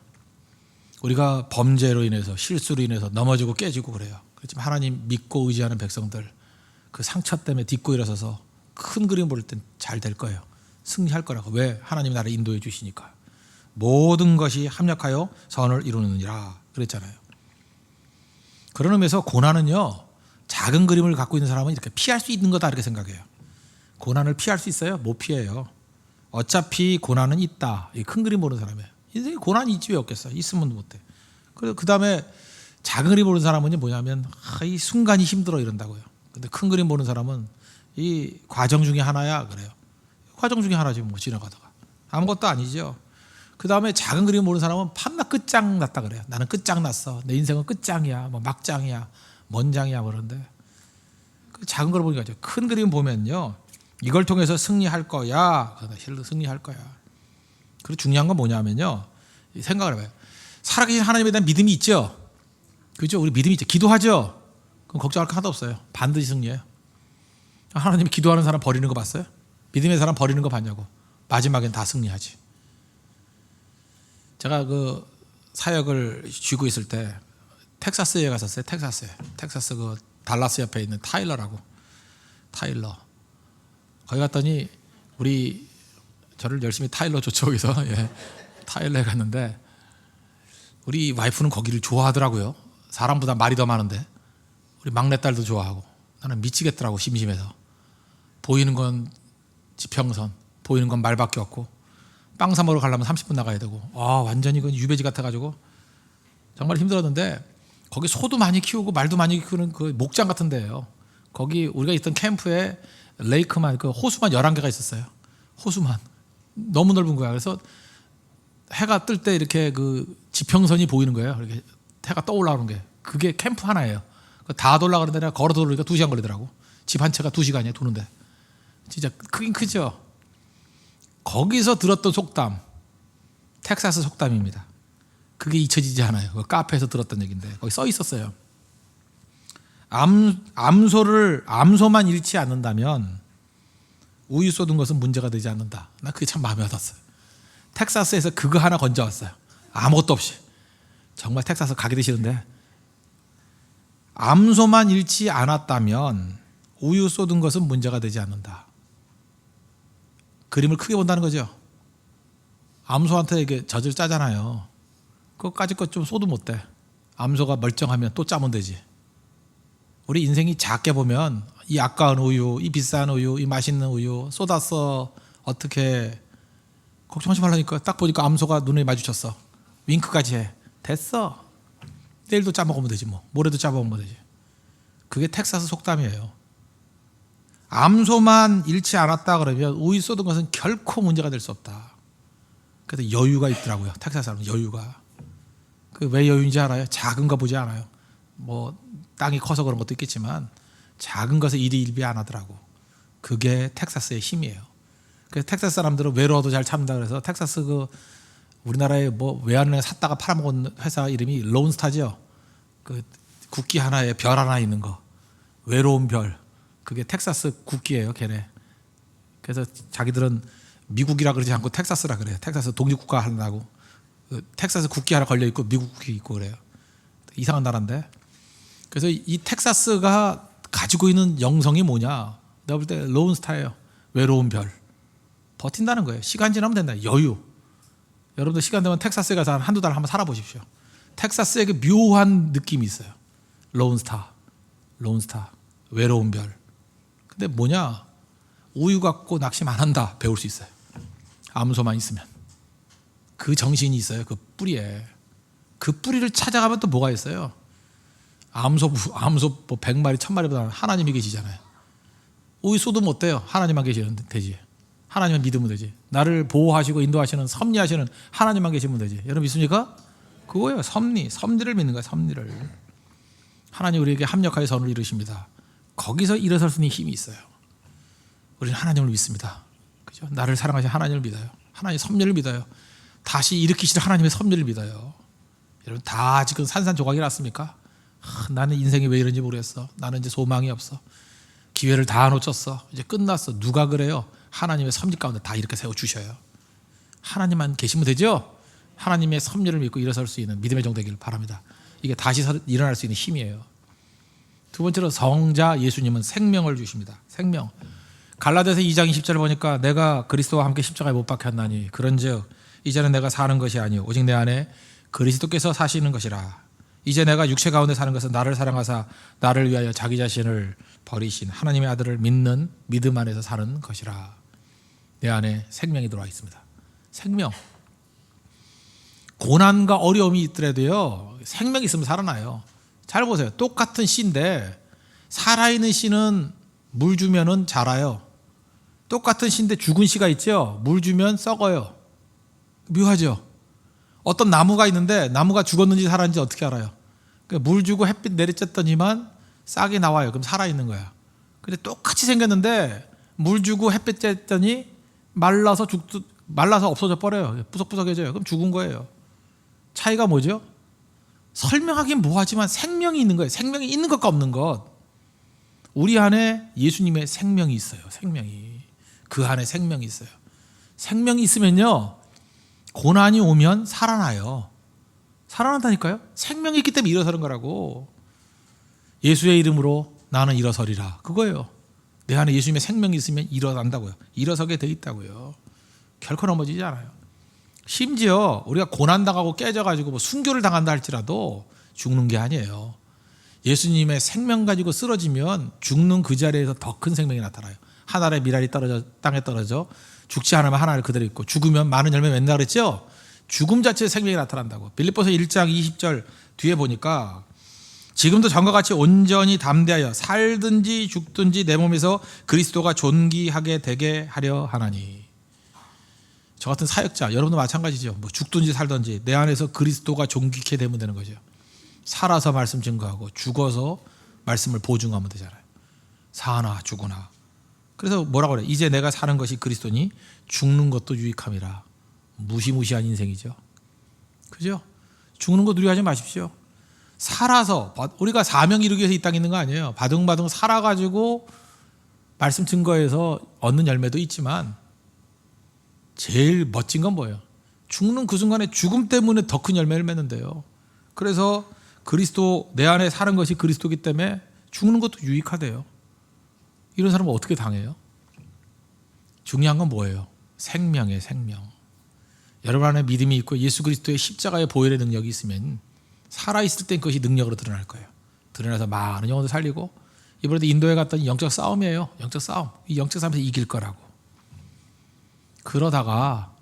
우리가 범죄로 인해서, 실수로 인해서 넘어지고 깨지고 그래요. 그렇지만 하나님 믿고 의지하는 백성들, 그 상처 때문에 딛고 일어서서 큰 그림 볼 땐 잘 될 거예요. 승리할 거라고. 왜? 하나님이 나를 인도해 주시니까. 모든 것이 합력하여 선을 이루느니라 그랬잖아요. 그런 의미에서 고난은요, 작은 그림을 갖고 있는 사람은 이렇게 피할 수 있는 거다 이렇게 생각해요. 고난을 피할 수 있어요? 못 피해요. 어차피 고난은 있다. 이 큰 그림 보는 사람이에요. 인생에 고난이 있지 왜 없겠어요? 있으면 못해. 그래서 그 다음에 작은 그림 보는 사람은 뭐냐면 이 순간이 힘들어 이런다고요. 근데 큰 그림 보는 사람은 이 과정 중에 하나야 그래요. 과정 중에 하나지 뭐 지나가다가 아무것도 아니죠. 그 다음에 작은 그림 보는 사람은 판나 끝장났다 그래요. 나는 끝장났어. 내 인생은 끝장이야. 뭐 막장이야. 먼장이야 그러는데 그 작은 걸 보니까 큰 그림 보면요, 이걸 통해서 승리할 거야. 승리할 거야. 그리고 중요한 건 뭐냐면요, 생각을 해봐요. 살아계신 하나님에 대한 믿음이 있죠. 그죠? 우리 믿음이 있죠. 기도하죠. 그럼 걱정할 거 하나도 없어요. 반드시 승리해요. 하나님이 기도하는 사람 버리는 거 봤어요? 믿음의 사람 버리는 거 봤냐고. 마지막엔 다 승리하지. 제가 그 사역을 쥐고 있을 때 텍사스에 갔었어요. 텍사스 그 달라스 옆에 있는 타일러. 거기 갔더니 저를 열심히 타일러 조촉해서 타일러에 갔는데 우리 와이프는 거기를 좋아하더라고요. 사람보다 말이 더 많은데. 우리 막내딸도 좋아하고. 나는 미치겠더라고, 심심해서. 보이는 건 지평선, 보이는 건 말밖에 없고, 빵 사 먹으러 가려면 30분 나가야 되고, 완전히 그 유배지 같아가지고 정말 힘들었는데, 거기 소도 많이 키우고 말도 많이 키우는 그 목장 같은 데예요. 거기 우리가 있던 캠프에 레이크만, 그 호수만 11개가 있었어요. 호수만. 너무 넓은 거야. 그래서 해가 뜰 때 이렇게 그 지평선이 보이는 거예요. 이렇게 해가 떠올라오는 게. 그게 캠프 하나예요. 다 돌아가는데 내가 걸어 돌으니까 2시간 걸리더라고. 집 한 채가 2시간이에요, 도는데. 진짜 크긴 크죠. 거기서 들었던 속담, 텍사스 속담입니다. 그게 잊혀지지 않아요. 그 카페에서 들었던 얘기인데 거기 써 있었어요. 암소만 잃지 않는다면 우유 쏟은 것은 문제가 되지 않는다. 나 그게 참 마음에 와닿았어요. 텍사스에서 그거 하나 건져왔어요. 아무것도 없이. 정말 텍사스 가기 싫은데, 암소만 잃지 않았다면 우유 쏟은 것은 문제가 되지 않는다. 그림을 크게 본다는 거죠. 암소한테 이게 젖을 짜잖아요. 그거까지 것 좀 쏟으면 어때? 암소가 멀쩡하면 또 짜면 되지. 우리 인생이 작게 보면 이 아까운 우유, 이 비싼 우유, 이 맛있는 우유 쏟았어. 어떻게 걱정하지 말라니까. 딱 보니까 암소가 눈에 마주쳤어. 윙크까지 해. 됐어. 내일도 짜 먹으면 되지 뭐. 모레도 짜 먹으면 되지. 그게 텍사스 속담이에요. 암소만 잃지 않았다 그러면 우유 쏟은 것은 결코 문제가 될 수 없다. 그래서 여유가 있더라고요. 텍사스 사람은 여유가. 그 왜 여유인지 알아요? 작은 거 보지 않아요. 뭐 땅이 커서 그런 것도 있겠지만 작은 것에 일비 안 하더라고. 그게 텍사스의 힘이에요. 그래서 텍사스 사람들은 외로워도 잘 참는다 그래서 텍사스 그 우리나라에 뭐 외환은행 샀다가 팔아먹은 회사 이름이 론스타죠. 그 국기 하나에 별 하나 있는 거. 외로운 별. 그게 텍사스 국기예요, 걔네. 그래서 자기들은 미국이라 그러지 않고 텍사스라 그래요. 텍사스 독립국가 하려고. 텍사스 국기 하나 걸려 있고 미국 국기 있고 그래요. 이상한 나라인데. 그래서 이 텍사스가 가지고 있는 영성이 뭐냐? 내가 볼 때 론스타예요. 외로운 별. 버틴다는 거예요. 시간 지나면 된다. 여유. 여러분들 시간 되면 텍사스에 가서 한두 달 한번 살아보십시오. 텍사스에게 묘한 느낌이 있어요. 론스타. 외로운 별. 근데 뭐냐? 우유 갖고 낚시 안 한다. 배울 수 있어요. 암소만 있으면. 그 정신이 있어요. 그 뿌리에. 그 뿌리를 찾아가면 또 뭐가 있어요? 암소 뭐 100마리, 1000마리보다는 하나님이 계시잖아요. 우유 쏟으면 어때요? 하나님만 계시면 되지. 하나님만 믿으면 되지. 나를 보호하시고 인도하시는 섭리하시는 하나님만 계시면 되지. 여러분 믿습니까? 그거예요. 섭리를 믿는 거예요. 섭리를. 하나님 우리에게 합력하여 선을 이루십니다. 거기서 일어설 수 있는 힘이 있어요. 우리는 하나님을 믿습니다. 그죠? 나를 사랑하신 하나님을 믿어요. 하나님의 섭리를 믿어요. 다시 일으키시는 하나님의 섭리를 믿어요. 여러분 다 지금 산산조각이 났습니까? 나는 인생이 왜 이런지 모르겠어. 나는 이제 소망이 없어. 기회를 다 놓쳤어. 이제 끝났어. 누가 그래요? 하나님의 섭리 가운데 다 이렇게 세워주셔요. 하나님만 계시면 되죠? 하나님의 섭리를 믿고 일어설 수 있는 믿음의 종 되기를 바랍니다. 이게 다시 일어날 수 있는 힘이에요. 두 번째로 성자 예수님은 생명을 주십니다. 생명. 갈라디아서 2장 20절을 보니까 내가 그리스도와 함께 십자가에 못 박혔나니 그런즉 이제는 내가 사는 것이 아니요 오직 내 안에 그리스도께서 사시는 것이라. 이제 내가 육체 가운데 사는 것은 나를 사랑하사 나를 위하여 자기 자신을 버리신 하나님의 아들을 믿는 믿음 안에서 사는 것이라. 내 안에 생명이 들어와 있습니다. 생명. 고난과 어려움이 있더라도요 생명이 있으면 살아나요. 잘 보세요. 똑같은 씨인데 살아있는 씨는 물 주면은 자라요. 똑같은 씨인데 죽은 씨가 있죠. 물 주면 썩어요. 묘하죠. 어떤 나무가 있는데 나무가 죽었는지 살았는지 어떻게 알아요? 그러니까 물 주고 햇빛 내리쬐더니만 싹이 나와요. 그럼 살아있는 거야. 근데 똑같이 생겼는데 물 주고 햇빛 쬐더니 말라서 없어져 버려요. 부석부석해져요. 그럼 죽은 거예요. 차이가 뭐죠? 설명하긴 뭐하지만 생명이 있는 거예요. 생명이 있는 것과 없는 것. 우리 안에 예수님의 생명이 있어요. 생명이. 그 안에 생명이 있어요. 생명이 있으면요 고난이 오면 살아나요. 살아난다니까요. 생명이 있기 때문에 일어서는 거라고. 예수의 이름으로 나는 일어서리라. 그거예요. 내 안에 예수님의 생명이 있으면 일어난다고요. 일어서게 돼 있다고요. 결코 넘어지지 않아요. 심지어 우리가 고난당하고 깨져가지고 뭐 순교를 당한다 할지라도 죽는 게 아니에요. 예수님의 생명 가지고 쓰러지면 죽는 그 자리에서 더 큰 생명이 나타나요. 한 알의 미랄이 땅에 떨어져 죽지 않으면 한 알 그대로 있고 죽으면 많은 열매 맺는다 그랬죠. 죽음 자체의 생명이 나타난다고. 빌립보서 1장 20절 뒤에 보니까 지금도 전과 같이 온전히 담대하여 살든지 죽든지 내 몸에서 그리스도가 존귀하게 되게 하려 하나니. 저 같은 사역자 여러분도 마찬가지죠. 뭐 죽든지 살든지 내 안에서 그리스도가 존귀케 되면 되는 거죠. 살아서 말씀 증거하고 죽어서 말씀을 보증하면 되잖아요. 사나 죽으나. 그래서 뭐라고 그래? 이제 내가 사는 것이 그리스도니 죽는 것도 유익함이라. 무시무시한 인생이죠. 그죠? 죽는 거 두려워하지 마십시오. 살아서 우리가 사명 이루기 위해서 이 땅에 있는 거 아니에요. 바둥바둥 살아가지고 말씀 증거해서 얻는 열매도 있지만 제일 멋진 건 뭐예요? 죽는 그 순간에 죽음 때문에 더 큰 열매를 맺는데요. 그래서 그리스도 내 안에 사는 것이 그리스도이기 때문에 죽는 것도 유익하대요. 이런 사람은 어떻게 당해요? 중요한 건 뭐예요? 생명이에요. 생명. 여러분 안에 믿음이 있고 예수 그리스도의 십자가의 보혈의 능력이 있으면 살아있을 땐 그것이 능력으로 드러날 거예요. 드러나서 많은 영혼을 살리고 이번에도 인도에 갔더니 영적 싸움이에요. 영적 싸움. 이 영적 싸움에서 이길 거라고. 그러다가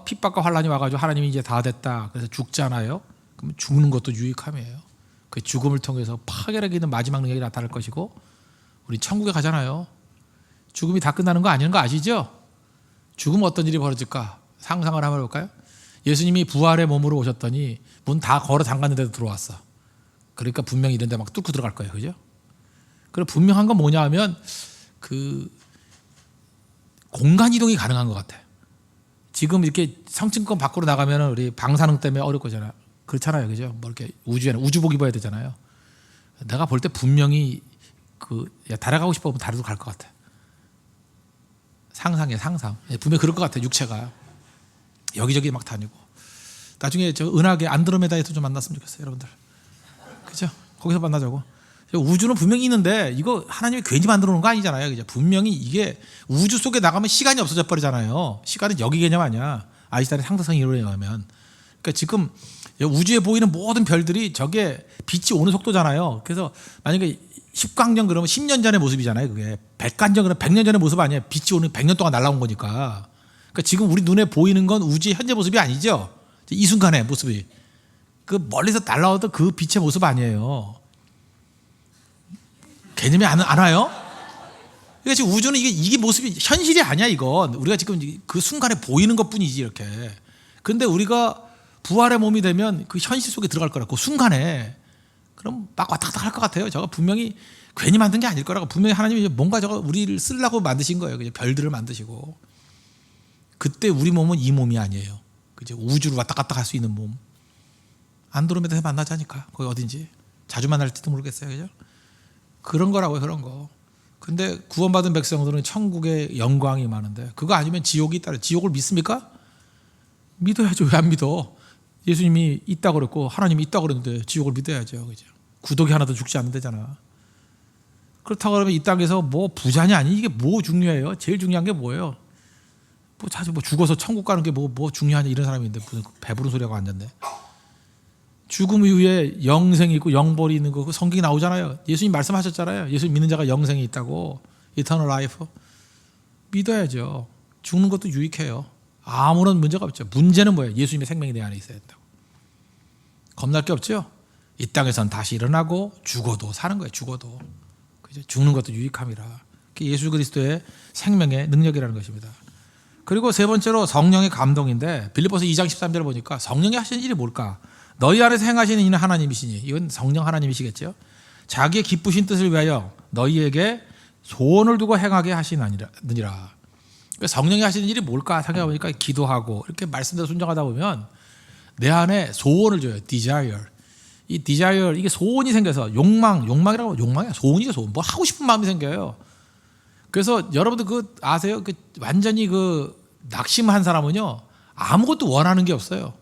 핍박과 환란이 와가지고 하나님이 이제 다 됐다. 그래서 죽잖아요. 그러면 죽는 것도 유익함이에요. 그 죽음을 통해서 파괴력 있는 마지막 능력이 나타날 것이고 우리 천국에 가잖아요. 죽음이 다 끝나는 거 아니는 거 아시죠? 죽으면 어떤 일이 벌어질까? 상상을 한번 해볼까요? 예수님이 부활의 몸으로 오셨더니 문 다 걸어 잠갔는데도 들어왔어. 그러니까 분명히 이런 데 막 뚫고 들어갈 거예요. 그죠? 그리고 분명한 건 뭐냐 하면 그 공간 이동이 가능한 것 같아. 지금 이렇게 성층권 밖으로 나가면 우리 방사능 때문에 어려울 거잖아요. 그렇잖아요. 그죠? 뭐 이렇게 우주에는 우주복 입어야 되잖아요. 내가 볼 때 분명히 달에 가고 싶으면 달에도 갈 것 같아. 상상이야, 상상. 분명히 그럴 것 같아, 육체가. 여기저기 막 다니고. 나중에 저 은하계 안드로메다에서 좀 만났으면 좋겠어요, 여러분들. 그죠? 거기서 만나자고. 우주는 분명히 있는데 이거 하나님이 괜히 만들어 놓은 거 아니잖아요. 그죠? 분명히 이게 우주 속에 나가면 시간이 없어져 버리잖아요. 시간은 여기 개념 아니야. 아인슈타인의 상대성 이론에 의하면. 그러니까 지금 우주에 보이는 모든 별들이 저게 빛이 오는 속도잖아요. 그래서 만약에 10광년 그러면 10년 전의 모습이잖아요. 그게 100광년 그러면 100년 전의 모습 아니에요. 빛이 오는 100년 동안 날아온 거니까. 그러니까 지금 우리 눈에 보이는 건 우주의 현재 모습이 아니죠. 이 순간의 모습이. 그 멀리서 날아오던 그 빛의 모습 아니에요. 개념이 안 와요? 그러니까 지금 우주는 이게 모습이 현실이 아니야, 이건. 우리가 지금 그 순간에 보이는 것 뿐이지, 이렇게. 근데 우리가 부활의 몸이 되면 그 현실 속에 들어갈 거라고, 그 순간에. 그럼 막 왔다 갔다 할 것 같아요. 저거 분명히 괜히 만든 게 아닐 거라고. 분명히 하나님이 뭔가 저거 우리를 쓰려고 만드신 거예요. 그죠? 별들을 만드시고. 그때 우리 몸은 이 몸이 아니에요. 그죠? 우주를 왔다 갔다 할 수 있는 몸. 안드로메다에서 만나자니까. 거기 어딘지. 자주 만날지도 모르겠어요. 그죠? 그런 거라고요, 그런 거. 근데 구원받은 백성들은 천국의 영광이 많은데 그거 아니면 지옥이 있다. 지옥을 믿습니까? 믿어야죠. 왜 안 믿어? 예수님이 있다고 그랬고 하나님이 있다고 그랬는데 지옥을 믿어야죠. 그죠? 구독이 하나도 죽지 않는 데잖아. 그렇다고 그러면 이 땅에서 뭐 부자냐 아니 이게 뭐 중요해요? 제일 중요한 게 뭐예요? 뭐 자주 뭐 죽어서 천국 가는 게 뭐 중요하냐 이런 사람인데 무슨 배부른 소리하고 앉았네. 죽음 이후에 영생이 있고 영벌이 있는 거 그 성경이 나오잖아요. 예수님 말씀하셨잖아요. 예수님 믿는 자가 영생이 있다고. Eternal life. 믿어야죠. 죽는 것도 유익해요. 아무런 문제가 없죠. 문제는 뭐예요? 예수님의 생명이 내 안에 있어야 된다고. 겁날 게 없죠. 이 땅에선 다시 일어나고 죽어도 사는 거예요. 죽어도. 그죠? 죽는 것도 유익함이라. 그게 예수 그리스도의 생명의 능력이라는 것입니다. 그리고 세 번째로 성령의 감동인데 빌립보서 2장 13절을 보니까 성령이 하시는 일이 뭘까? 너희 안에서 행하시는 이는 하나님이시니. 이건 성령 하나님이시겠죠. 자기의 기쁘신 뜻을 위하여 너희에게 소원을 두고 행하게 하시느니라. 그러니까 성령이 하시는 일이 뭘까 생각해 보니까 기도하고 이렇게 말씀대로 순종하다 보면 내 안에 소원을 줘요. desire. 이 desire 이게 소원이 생겨서 욕망이라고 욕망이야. 소원이죠, 소원. 뭐 하고 싶은 마음이 생겨요. 그래서 여러분들 그 아세요? 그 완전히 그 낙심한 사람은요 아무것도 원하는 게 없어요.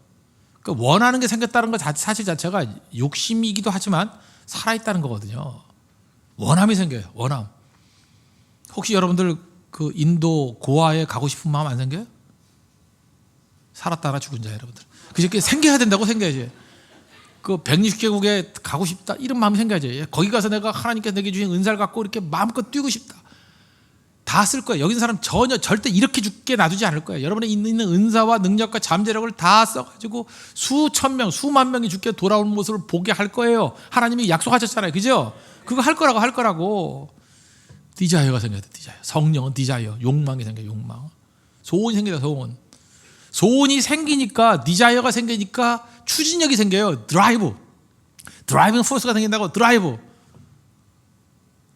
그러니까 원하는 게 생겼다는 것 사실 자체가 욕심이기도 하지만 살아있다는 거거든요. 원함이 생겨요. 원함. 혹시 여러분들 그 인도 고아에 가고 싶은 마음 안 생겨요? 살았다나 죽은 자 여러분들. 그게 생겨야 된다고 생겨야지. 그 160개국에 가고 싶다 이런 마음이 생겨야지. 거기 가서 내가 하나님께서 내게 주신 은사를 갖고 이렇게 마음껏 뛰고 싶다. 다 쓸 거예요. 여기 있는 사람 절대 이렇게 죽게 놔두지 않을 거예요. 여러분의 있는 은사와 능력과 잠재력을 다 써가지고 수천 명, 수만 명이 죽게 돌아오는 모습을 보게 할 거예요. 하나님이 약속하셨잖아요. 그죠? 그거 할 거라고. 디자이어가 생겨야 돼. 디자이어. 성령은 디자이어. 욕망이 생겨요. 욕망. 소원이 생겨요. 소원. 소원이 생기니까 디자이어가 생기니까 추진력이 생겨요. 드라이빙 포스가 생긴다고. 드라이브.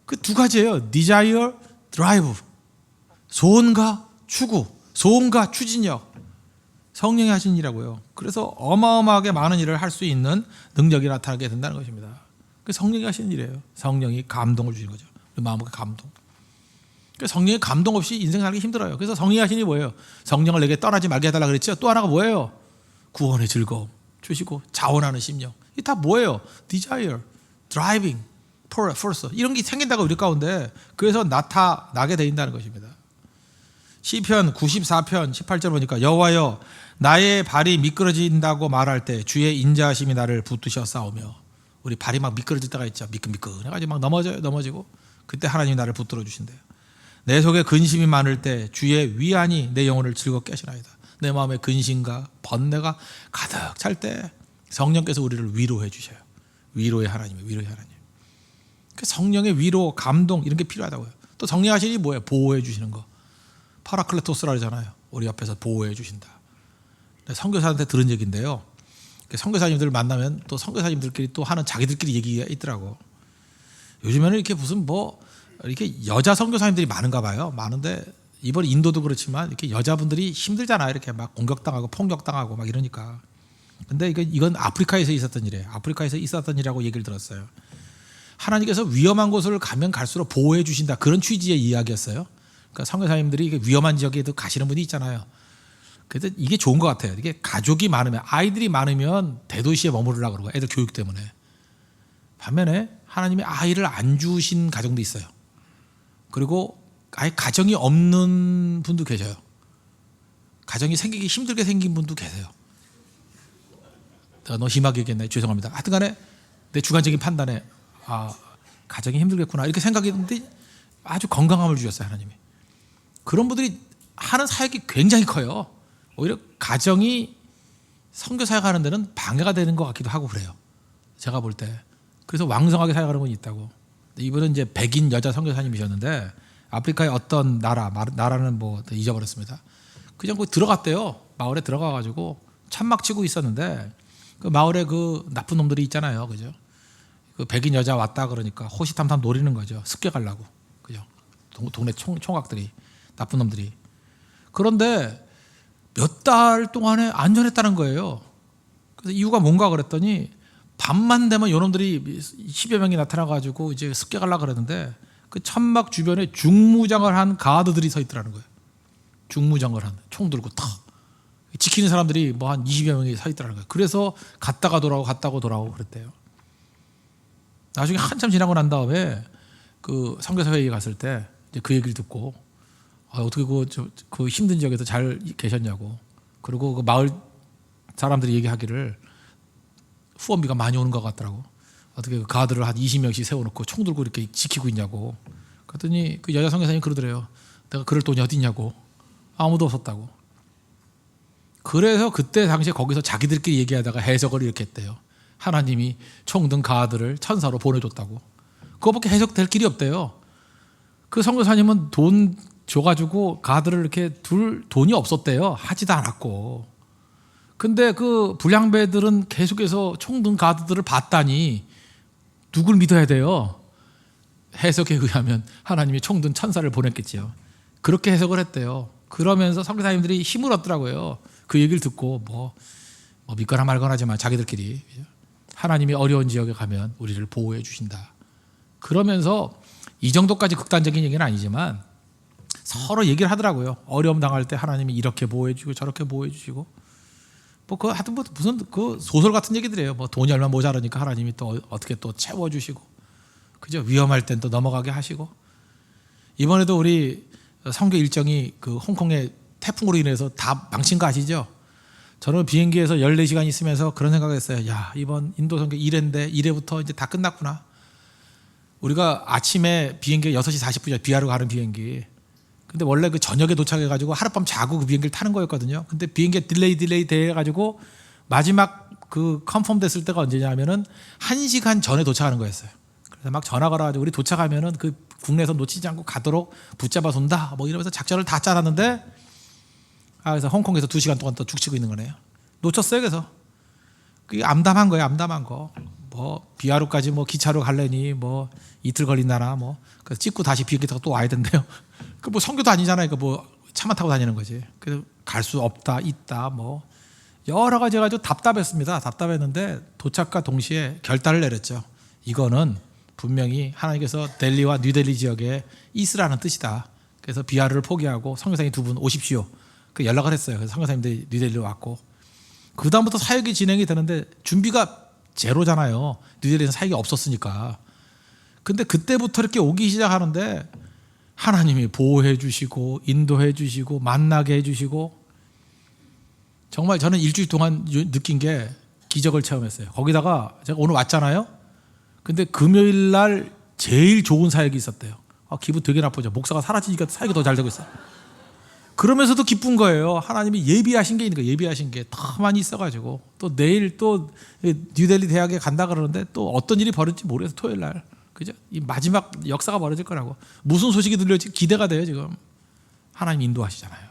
그 두 가지예요. 디자이어, 드라이브. 소원과 추구, 소원과 추진력. 성령이 하신 일이라고요. 그래서 어마어마하게 많은 일을 할 수 있는 능력이 나타나게 된다는 것입니다. 그 성령이 하시는 일이에요. 성령이 감동을 주시는 거죠. 마음의 감동. 그러니까 성령의 감동 없이 인생 살기 힘들어요. 그래서 성령이 하시는 일이 뭐예요? 성령을 내게 떠나지 말게 해달라 그랬죠. 또 하나가 뭐예요? 구원의 즐거움 주시고 자원하는 심령. 이게 다 뭐예요? desire, driving, force 이런 게 생긴다고 우리 가운데. 그래서 나타나게 된다는 것입니다. 시편 94편 18절 보니까 여호와여 나의 발이 미끄러진다고 말할 때 주의 인자하심이 나를 붙드셨사오며. 우리 발이 막 미끄러질 때가 있죠. 미끈미끈해가지고 막 넘어지고 그때 하나님이 나를 붙들어 주신대요. 내 속에 근심이 많을 때 주의 위안이 내 영혼을 즐겁게 하시나이다. 내 마음에 근심과 번뇌가 가득 찰 때 성령께서 우리를 위로해 주셔요. 위로의 하나님. 그 성령의 위로, 감동 이런 게 필요하다고요. 또 성령 하시니 뭐예요? 보호해 주시는 거. 파라클레토스라 그러잖아요. 우리 옆에서 보호해 주신다. 선교사한테 들은 얘기인데요. 선교사님들 만나면 또 선교사님들끼리 또 하는 자기들끼리 얘기가 있더라고. 요즘에는 이렇게 무슨 뭐 이렇게 여자 선교사님들이 많은가 봐요. 많은데 이번 인도도 그렇지만 이렇게 여자분들이 힘들잖아요. 이렇게 막 공격당하고 폭력당하고 막 이러니까. 근데 이건 아프리카에서 있었던 일이에요. 아프리카에서 있었던 일이라고 얘기를 들었어요. 하나님께서 위험한 곳을 가면 갈수록 보호해 주신다, 그런 취지의 이야기였어요. 그러니까 선교사님들이 위험한 지역에도 가시는 분이 있잖아요. 그래서 이게 좋은 것 같아요. 이게 가족이 많으면, 아이들이 많으면 대도시에 머무르려고 그러고, 애들 교육 때문에. 반면에 하나님이 아이를 안 주신 가정도 있어요. 그리고 아예 가정이 없는 분도 계셔요. 가정이 생기기 힘들게 생긴 분도 계세요. 내가 너무 심하게 얘기했나요? 죄송합니다. 하여튼 간에 내 주관적인 판단에 가정이 힘들겠구나 이렇게 생각했는데 아주 건강함을 주셨어요, 하나님이. 그런 분들이 하는 사역이 굉장히 커요. 오히려 가정이 선교 사역하는 데는 방해가 되는 것 같기도 하고 그래요, 제가 볼 때. 그래서 왕성하게 사역하는 분이 있다고. 이분은 이제 백인 여자 선교사님이셨는데 아프리카의 어떤 나라는 뭐 잊어버렸습니다. 그냥 거기 들어갔대요. 마을에 들어가가지고 천막 치고 있었는데 그 마을에 그 나쁜 놈들이 있잖아요, 그죠? 그 백인 여자 왔다 그러니까 호시탐탐 노리는 거죠. 습격하려고, 그죠? 동네 총각들이, 나쁜 놈들이. 그런데 몇 달 동안에 안전했다는 거예요. 그래서 이유가 뭔가 그랬더니 밤만 되면 요놈들이 10여 명이 나타나가지고 이제 습격하려고 그러는데 그 천막 주변에 중무장을 한 가드들이 서 있더라는 거예요. 중무장을 한, 총 들고 탁 지키는 사람들이 뭐 한 20여 명이 서 있더라는 거예요. 그래서 갔다가 돌아오고 그랬대요. 나중에 한참 지나고 난 다음에 그 선교사 회의에 갔을 때 이제 그 얘기를 듣고 어떻게 그 힘든 지역에서 잘 계셨냐고. 그리고 그 마을 사람들이 얘기하기를 후원비가 많이 오는 것 같더라고. 어떻게 그 가드를 한 20명씩 세워놓고 총 들고 이렇게 지키고 있냐고. 그랬더니 그 여자 선교사님이 그러더래요. 내가 그럴 돈이 어디 있냐고. 아무도 없었다고. 그래서 그때 당시에 거기서 자기들끼리 얘기하다가 해석을 이렇게 했대요. 하나님이 총 든 가드를 천사로 보내줬다고. 그거밖에 해석될 길이 없대요. 그 선교사님은 돈 줘가지고 가드를 이렇게 둘 돈이 없었대요. 하지도 않았고. 근데 그 불량배들은 계속해서 총 든 가드들을 봤다니 누굴 믿어야 돼요? 해석에 의하면 하나님이 총 든 천사를 보냈겠지요. 그렇게 해석을 했대요. 그러면서 선교사님들이 힘을 얻더라고요. 그 얘기를 듣고 뭐 믿거나 말거나 하지만 자기들끼리 하나님이 어려운 지역에 가면 우리를 보호해 주신다. 그러면서 이 정도까지 극단적인 얘기는 아니지만 서로 얘기를 하더라고요. 어려움 당할 때 하나님이 이렇게 보호해 주고 저렇게 보호해 주시고 하여튼 무슨 그 소설 같은 얘기들이에요. 뭐 돈이 얼마 모자라니까 하나님이 또 어떻게 또 채워 주시고, 그죠? 위험할 땐 또 넘어가게 하시고. 이번에도 우리 선교 일정이 그 홍콩의 태풍으로 인해서 다 망친 거 아시죠? 저는 비행기에서 14시간 있으면서 그런 생각을 했어요. 야, 이번 인도 선교 1회인데 1회부터 이제 다 끝났구나. 우리가 아침에 비행기 6시 40분이야. 비하로 가는 비행기. 근데 원래 그 저녁에 도착해가지고 하룻밤 자고 그 비행기를 타는 거였거든요. 근데 비행기가 딜레이 돼가지고 마지막 그 컨펌 됐을 때가 언제냐면은 1시간 전에 도착하는 거였어요. 그래서 막 전화 걸어가지고 우리 도착하면은 그 국내에서 놓치지 않고 가도록 붙잡아 둔다. 뭐 이러면서 작전을 다 짜놨는데 그래서 홍콩에서 2시간 동안 또 죽치고 있는 거네요. 놓쳤어요. 그래서 그게 암담한 거예요. 암담한 거. 뭐 비하루까지 뭐 기차로 갈래니 뭐 이틀 걸린다나 뭐 그래서 찍고 다시 비행기 타고 또 와야 된대요. 그 뭐 선교도 아니잖아요. 그 뭐 차만 타고 다니는 거지. 그래서 갈 수 없다, 있다, 뭐 여러 가지 가지고 답답했습니다. 답답했는데 도착과 동시에 결단을 내렸죠. 이거는 분명히 하나님께서 델리와 뉴델리 지역에 있으라는 뜻이다. 그래서 비하를 포기하고 선교사님 2분 오십시오. 그 연락을 했어요. 그래서 선교사님들이 뉴델리로 왔고 그 다음부터 사역이 진행이 되는데 준비가 제로잖아요. 뉴델리는 사역이 없었으니까. 근데 그때부터 이렇게 오기 시작하는데 하나님이 보호해 주시고 인도해 주시고 만나게 해 주시고 정말 저는 일주일 동안 느낀 게 기적을 체험했어요. 거기다가 제가 오늘 왔잖아요. 근데 금요일 날 제일 좋은 사역이 있었대요. 기분 되게 나쁘죠. 목사가 사라지니까 사역이 더 잘 되고 있어요. 그러면서도 기쁜 거예요. 하나님이 예비하신 게 있는 거예요. 예비하신 게 더 많이 있어가지고 또 내일 또 뉴델리 대학에 간다 그러는데 또 어떤 일이 벌어질지 모르겠어요. 토요일 날. 그죠? 이 마지막 역사가 벌어질 거라고. 무슨 소식이 들려올지 기대가 돼요, 지금. 하나님 인도하시잖아요.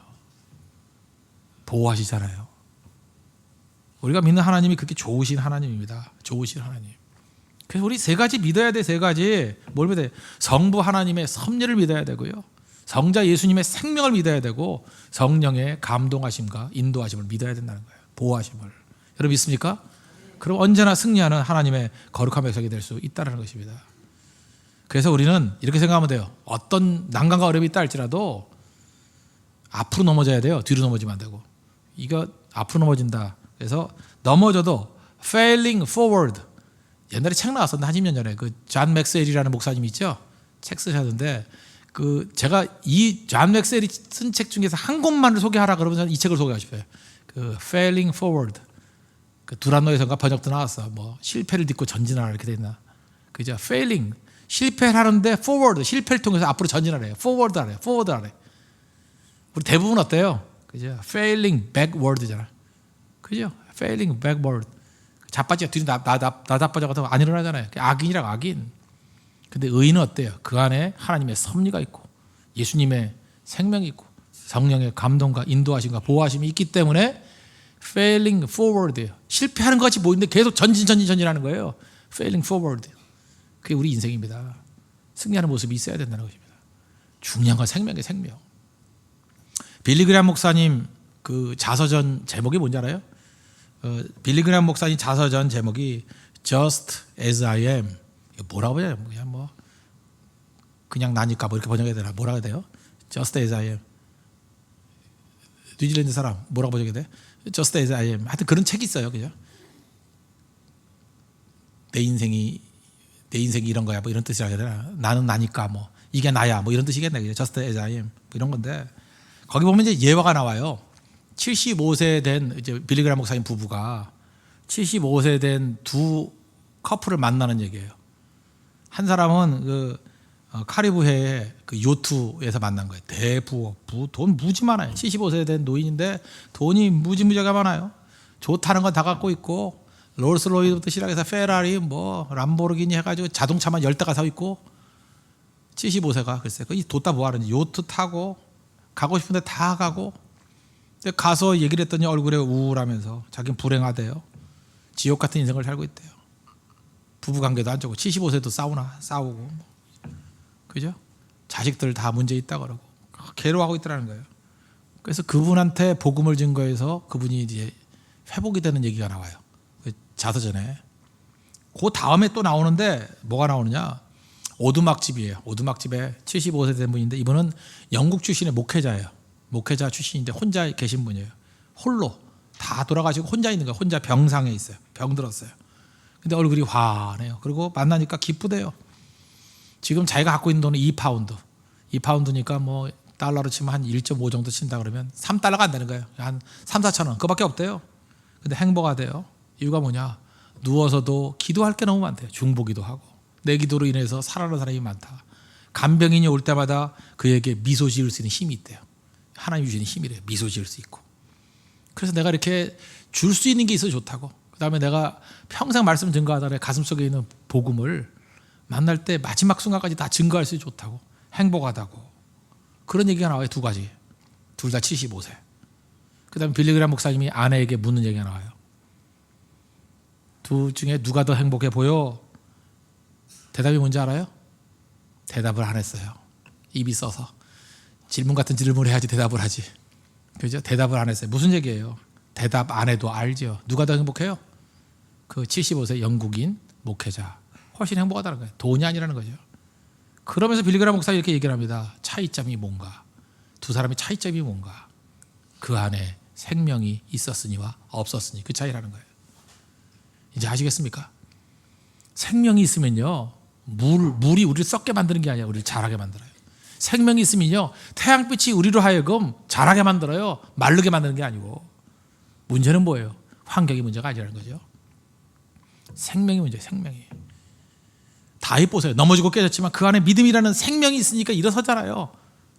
보호하시잖아요. 우리가 믿는 하나님이 그렇게 좋으신 하나님입니다. 좋으신 하나님. 그래서 우리 세 가지 믿어야 돼. 세 가지. 뭘 믿어야 돼? 성부 하나님의 섭리를 믿어야 되고요. 성자 예수님의 생명을 믿어야 되고 성령의 감동하심과 인도하심을 믿어야 된다는 거예요. 보호하심을. 여러분 믿습니까? 그럼 언제나 승리하는 하나님의 거룩한 백성이 될 수 있다는 것입니다. 그래서 우리는 이렇게 생각하면 돼요. 어떤 난관과 어려움이 있다 할지라도 앞으로 넘어져야 돼요. 뒤로 넘어지면 안 되고. 이거 앞으로 넘어진다. 그래서 넘어져도 failing forward. 옛날에 책 나왔었는데 한 10년 전에 그 존 맥스웰이라는 목사님 있죠. 책 쓰셨는데 그 제가 이 존 맥스웰이 쓴 책 중에서 한 권만을 소개하라 그러면 저는 이 책을 소개하고 싶어요. 그 failing forward. 그 두란노의 성가 번역도 나왔어. 뭐 실패를 딛고 전진하라 이렇게 돼 있나. 그죠? failing 실패를 하는데 forward 실패를 통해서 앞으로 전진하래요. forward 하래요. forward 하래. 우리 대부분 어때요? 그죠? failing backward잖아. 그죠? failing backward. 자빠지가 뒤로 나자빠져가도 안 일어나잖아요. 악인이라고 악인. 근데 의인은 어때요? 그 안에 하나님의 섭리가 있고 예수님의 생명이 있고 성령의 감동과 인도하심과 보호하심이 있기 때문에 failing forward예요. 실패하는 것 같이 보이는데 계속 전진하는 거예요. failing forward. 그게 우리 인생입니다. 승리하는 모습이 있어야 된다는 것입니다. 중요한 건 생명이에요. 생명. 빌리 그레이엄 목사님 그 자서전 제목이 뭔지 알아요? 빌리 그레이엄 목사님 자서전 제목이 Just as I am. 뭐라고 해야 돼요? 그냥 뭐 그냥 나니까 뭐 이렇게 번역해야 되나? 뭐라고 해야 돼요? Just as I am. 뉴질랜드 사람 뭐라고 번역해야 돼? Just as I am. 하여튼 그런 책이 있어요. 그죠? 내 인생이 이런 거야. 뭐 이런 뜻이라 해야 되나? 나는 나니까 뭐 이게 나야. 뭐 이런 뜻이겠네. 그죠? Just as I am. 뭐 이런 건데 거기 보면 이제 예화가 나와요. 75세 된 이제 빌리 그레이엄 목사님 부부가 75세 된 두 커플을 만나는 얘기예요. 한 사람은 그 카리브해의 그 요트에서 만난 거예요. 대부업, 돈 무지 많아요. 75세 된 노인인데 돈이 무지무지가 많아요. 좋다는 건 다 갖고 있고 롤스로이스부터 시작해서 페라리, 뭐 람보르기니 해가지고 자동차만 10대가 사 있고 75세가 글쎄 그 뒀다 뭐하는지 요트 타고 가고 싶은데 다 가고 근데 가서 얘기를 했더니 얼굴에 우울하면서 자기는 불행하대요. 지옥 같은 인생을 살고 있대요. 부부관계도 안 좋고 75세도 싸우고 그죠? 자식들 다 문제 있다 그러고 괴로워하고 있더라는 거예요. 그래서 그분한테 복음을 증거해서 그분이 이제 회복이 되는 얘기가 나와요. 그 자서전에. 그 다음에 또 나오는데 뭐가 나오느냐? 오두막집이에요. 오두막집에 75세 된 분인데 이분은 영국 출신의 목회자예요. 목회자 출신인데 혼자 계신 분이에요. 홀로 다 돌아가시고 혼자 있는 거예요. 혼자 병상에 있어요. 병 들었어요. 근데 얼굴이 환해요. 그리고 만나니까 기쁘대요. 지금 자기가 갖고 있는 돈은 2파운드. 2파운드니까 뭐 달러로 치면 한 1.5 정도 친다 그러면 3달러가 안 되는 거예요. 한 3, 4천 원. 그거밖에 없대요. 근데 행복하대요. 이유가 뭐냐? 누워서도 기도할 게 너무 많대요. 중보기도 하고. 내 기도로 인해서 살아나는 사람이 많다. 간병인이 올 때마다 그에게 미소 지을 수 있는 힘이 있대요. 하나님 주시는 힘이래요. 미소 지을 수 있고. 그래서 내가 이렇게 줄 수 있는 게 있어서 좋다고. 그 다음에 내가 평생 말씀 증거하다가 가슴속에 있는 복음을 만날 때 마지막 순간까지 다 증거할 수 있어 좋다고. 행복하다고. 그런 얘기가 나와요. 두 가지. 둘 다 75세. 그 다음에 빌리 그레이엄 목사님이 아내에게 묻는 얘기가 나와요. 둘 중에 누가 더 행복해 보여? 대답이 뭔지 알아요? 대답을 안 했어요. 입이 써서. 질문 같은 질문을 해야지 대답을 하지. 그죠? 대답을 안 했어요. 무슨 얘기예요? 대답 안 해도 알죠. 누가 더 행복해요? 그 75세 영국인 목회자. 훨씬 행복하다는 거예요. 돈이 아니라는 거죠. 그러면서 빌리 그레이엄 목사가 이렇게 얘기를 합니다. 차이점이 뭔가? 두 사람의 차이점이 뭔가? 그 안에 생명이 있었으니와 없었으니 그 차이라는 거예요. 이제 아시겠습니까? 생명이 있으면요. 물이 우리를 썩게 만드는 게 아니라 우리를 자라게 만들어요. 생명이 있으면요. 태양빛이 우리로 하여금 자라게 만들어요. 마르게 만드는 게 아니고. 문제는 뭐예요? 환경이 문제가 아니라는 거죠. 생명이 문제예요. 생명이. 다윗 보세요. 넘어지고 깨졌지만 그 안에 믿음이라는 생명이 있으니까 일어서잖아요.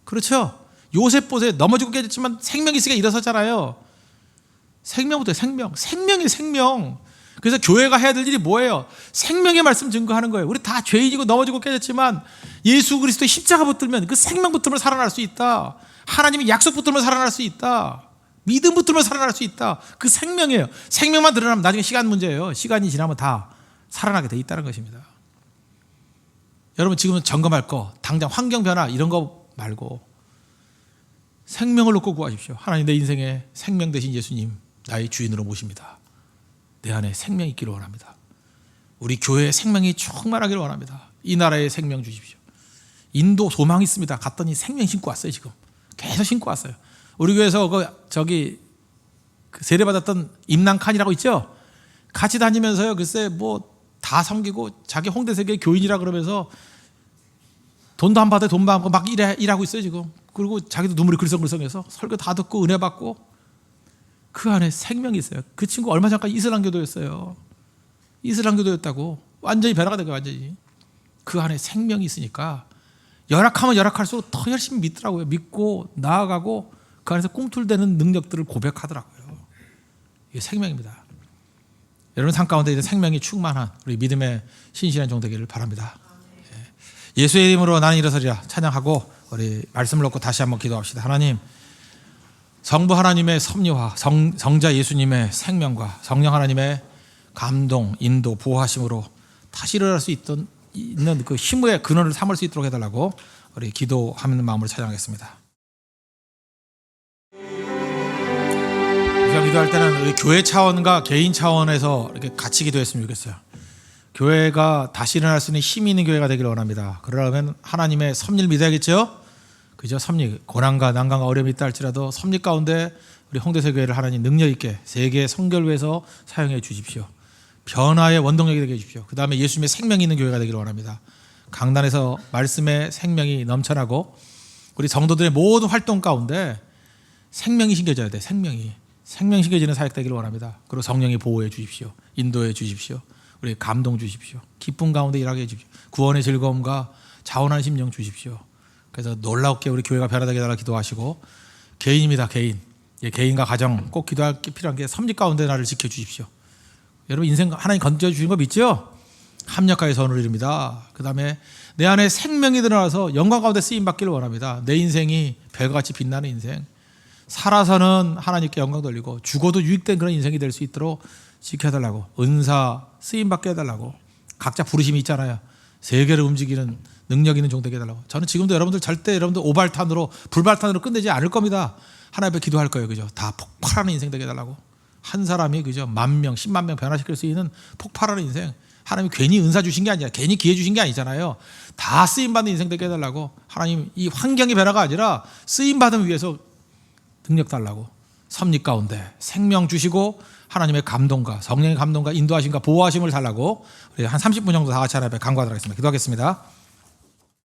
그렇죠? 요셉 보세요. 넘어지고 깨졌지만 생명이 있으니까 일어서잖아요. 생명부터 생명. 생명이 생명. 그래서 교회가 해야 될 일이 뭐예요? 생명의 말씀 증거하는 거예요. 우리 다 죄인이고 넘어지고 깨졌지만 예수 그리스도의 십자가 붙들면 그 생명 붙들면 살아날 수 있다. 하나님의 약속 붙들면 살아날 수 있다. 믿음 붙들면 살아날 수 있다. 그 생명이에요. 생명만 드러나면 나중에 시간 문제예요. 시간이 지나면 다 살아나게 돼 있다는 것입니다. 여러분 지금은 점검할 거, 당장 환경 변화 이런 거 말고 생명을 놓고 구하십시오. 하나님, 내 인생에 생명 되신 예수님 나의 주인으로 모십니다. 내 안에 생명이 있기를 원합니다. 우리 교회의 생명이 충만하기를 원합니다. 이 나라에 생명 주십시오. 인도 소망이 있습니다. 갔더니 생명 신고 왔어요. 지금 계속 신고 왔어요. 우리 교회에서 그 세례받았던 임난칸이라고 있죠. 같이 다니면서요, 글쎄 뭐 다 섬기고 자기 홍대세계 교인이라 그러면서 돈도 안 받아, 돈도 안 받고 막 일하고 있어요 지금. 그리고 자기도 눈물이 글썽글썽해서 설교 다 듣고 은혜 받고 그 안에 생명이 있어요. 그 친구 얼마 전까지 이슬람교도였어요. 이슬람교도였다고. 완전히 변화가 된 거예요. 완전히. 그 안에 생명이 있으니까 열악하면 열악할수록 더 열심히 믿더라고요. 믿고 나아가고 그 안에서 꿈틀대는 능력들을 고백하더라고요. 이게 생명입니다. 여러분 삶 가운데 이제 생명이 충만한 우리 믿음의 신실한 종 되기를 바랍니다. 예수의 이름으로 나는 일어서리라 찬양하고 우리 말씀을 놓고 다시 한번 기도합시다. 하나님, 성부 하나님의 섭리와 성자 예수님의 생명과 성령 하나님의 감동, 인도, 보호하심으로 다시 일어날 수 있는 그 힘의 근원을 삼을 수 있도록 해달라고 우리 기도하는 마음으로 찬양하겠습니다. 우리가 기도할 때는 우리 교회 차원과 개인 차원에서 이렇게 같이 기도했으면 좋겠어요. 교회가 다시 일어날 수 있는 힘이 있는 교회가 되기를 원합니다. 그러려면 하나님의 섭리를 믿어야겠죠. 그죠? 섭리, 고난과 난관과 어려움이 있다 할지라도 섭리 가운데 우리 홍대세 교회를 하나님 능력 있게 세계 선교를 위해서 사용해 주십시오. 변화의 원동력이 되게 해주십시오. 그 다음에 예수님의 생명이 있는 교회가 되기를 원합니다. 강단에서 말씀의 생명이 넘쳐나고 우리 성도들의 모든 활동 가운데 생명이 심겨져야 돼. 생명이 심겨지는 사역 되기를 원합니다. 그리고 성령이 보호해 주십시오. 인도해 주십시오. 우리 감동 주십시오. 기쁨 가운데 일하게 해주십시오. 구원의 즐거움과 자원한 심령 주십시오. 그래서 놀랍게 우리 교회가 변화되게 해달라 기도하시고, 개인입니다. 개인과 가정 꼭 기도할 게 필요한 게 섭리 가운데 나를 지켜주십시오. 여러분 인생 하나님 건져주신 거 믿죠? 합력하여 선을 이룹니다. 그 다음에 내 안에 생명이 드러나서 영광 가운데 쓰임받기를 원합니다. 내 인생이 별과 같이 빛나는 인생, 살아서는 하나님께 영광 돌리고 죽어도 유익된 그런 인생이 될 수 있도록 지켜달라고, 은사 쓰임받게 해달라고, 각자 부르심이 있잖아요. 세계를 움직이는 능력 있는 종 되게 해달라고. 저는 지금도 여러분들 절대 여러분들 오발탄으로 불발탄으로 끝내지 않을 겁니다. 하나님 앞에 기도할 거예요. 그죠? 다 폭발하는 인생 되게 해달라고. 한 사람이 그죠? 10,000명, 10만 명 변화시킬 수 있는 폭발하는 인생. 하나님이 괜히 은사 주신 게 아니라, 괜히 기회 주신 게 아니잖아요. 다 쓰임받는 인생 되게 해달라고. 하나님 이 환경의 변화가 아니라 쓰임받음 위해서 능력 달라고. 섭리 가운데 생명 주시고 하나님의 감동과 성령의 감동과 인도하심과 보호하심을 달라고. 우리 한 30분 정도 다 같이 하나님 앞에 간구하도록 하겠습니다. 기도하겠습니다.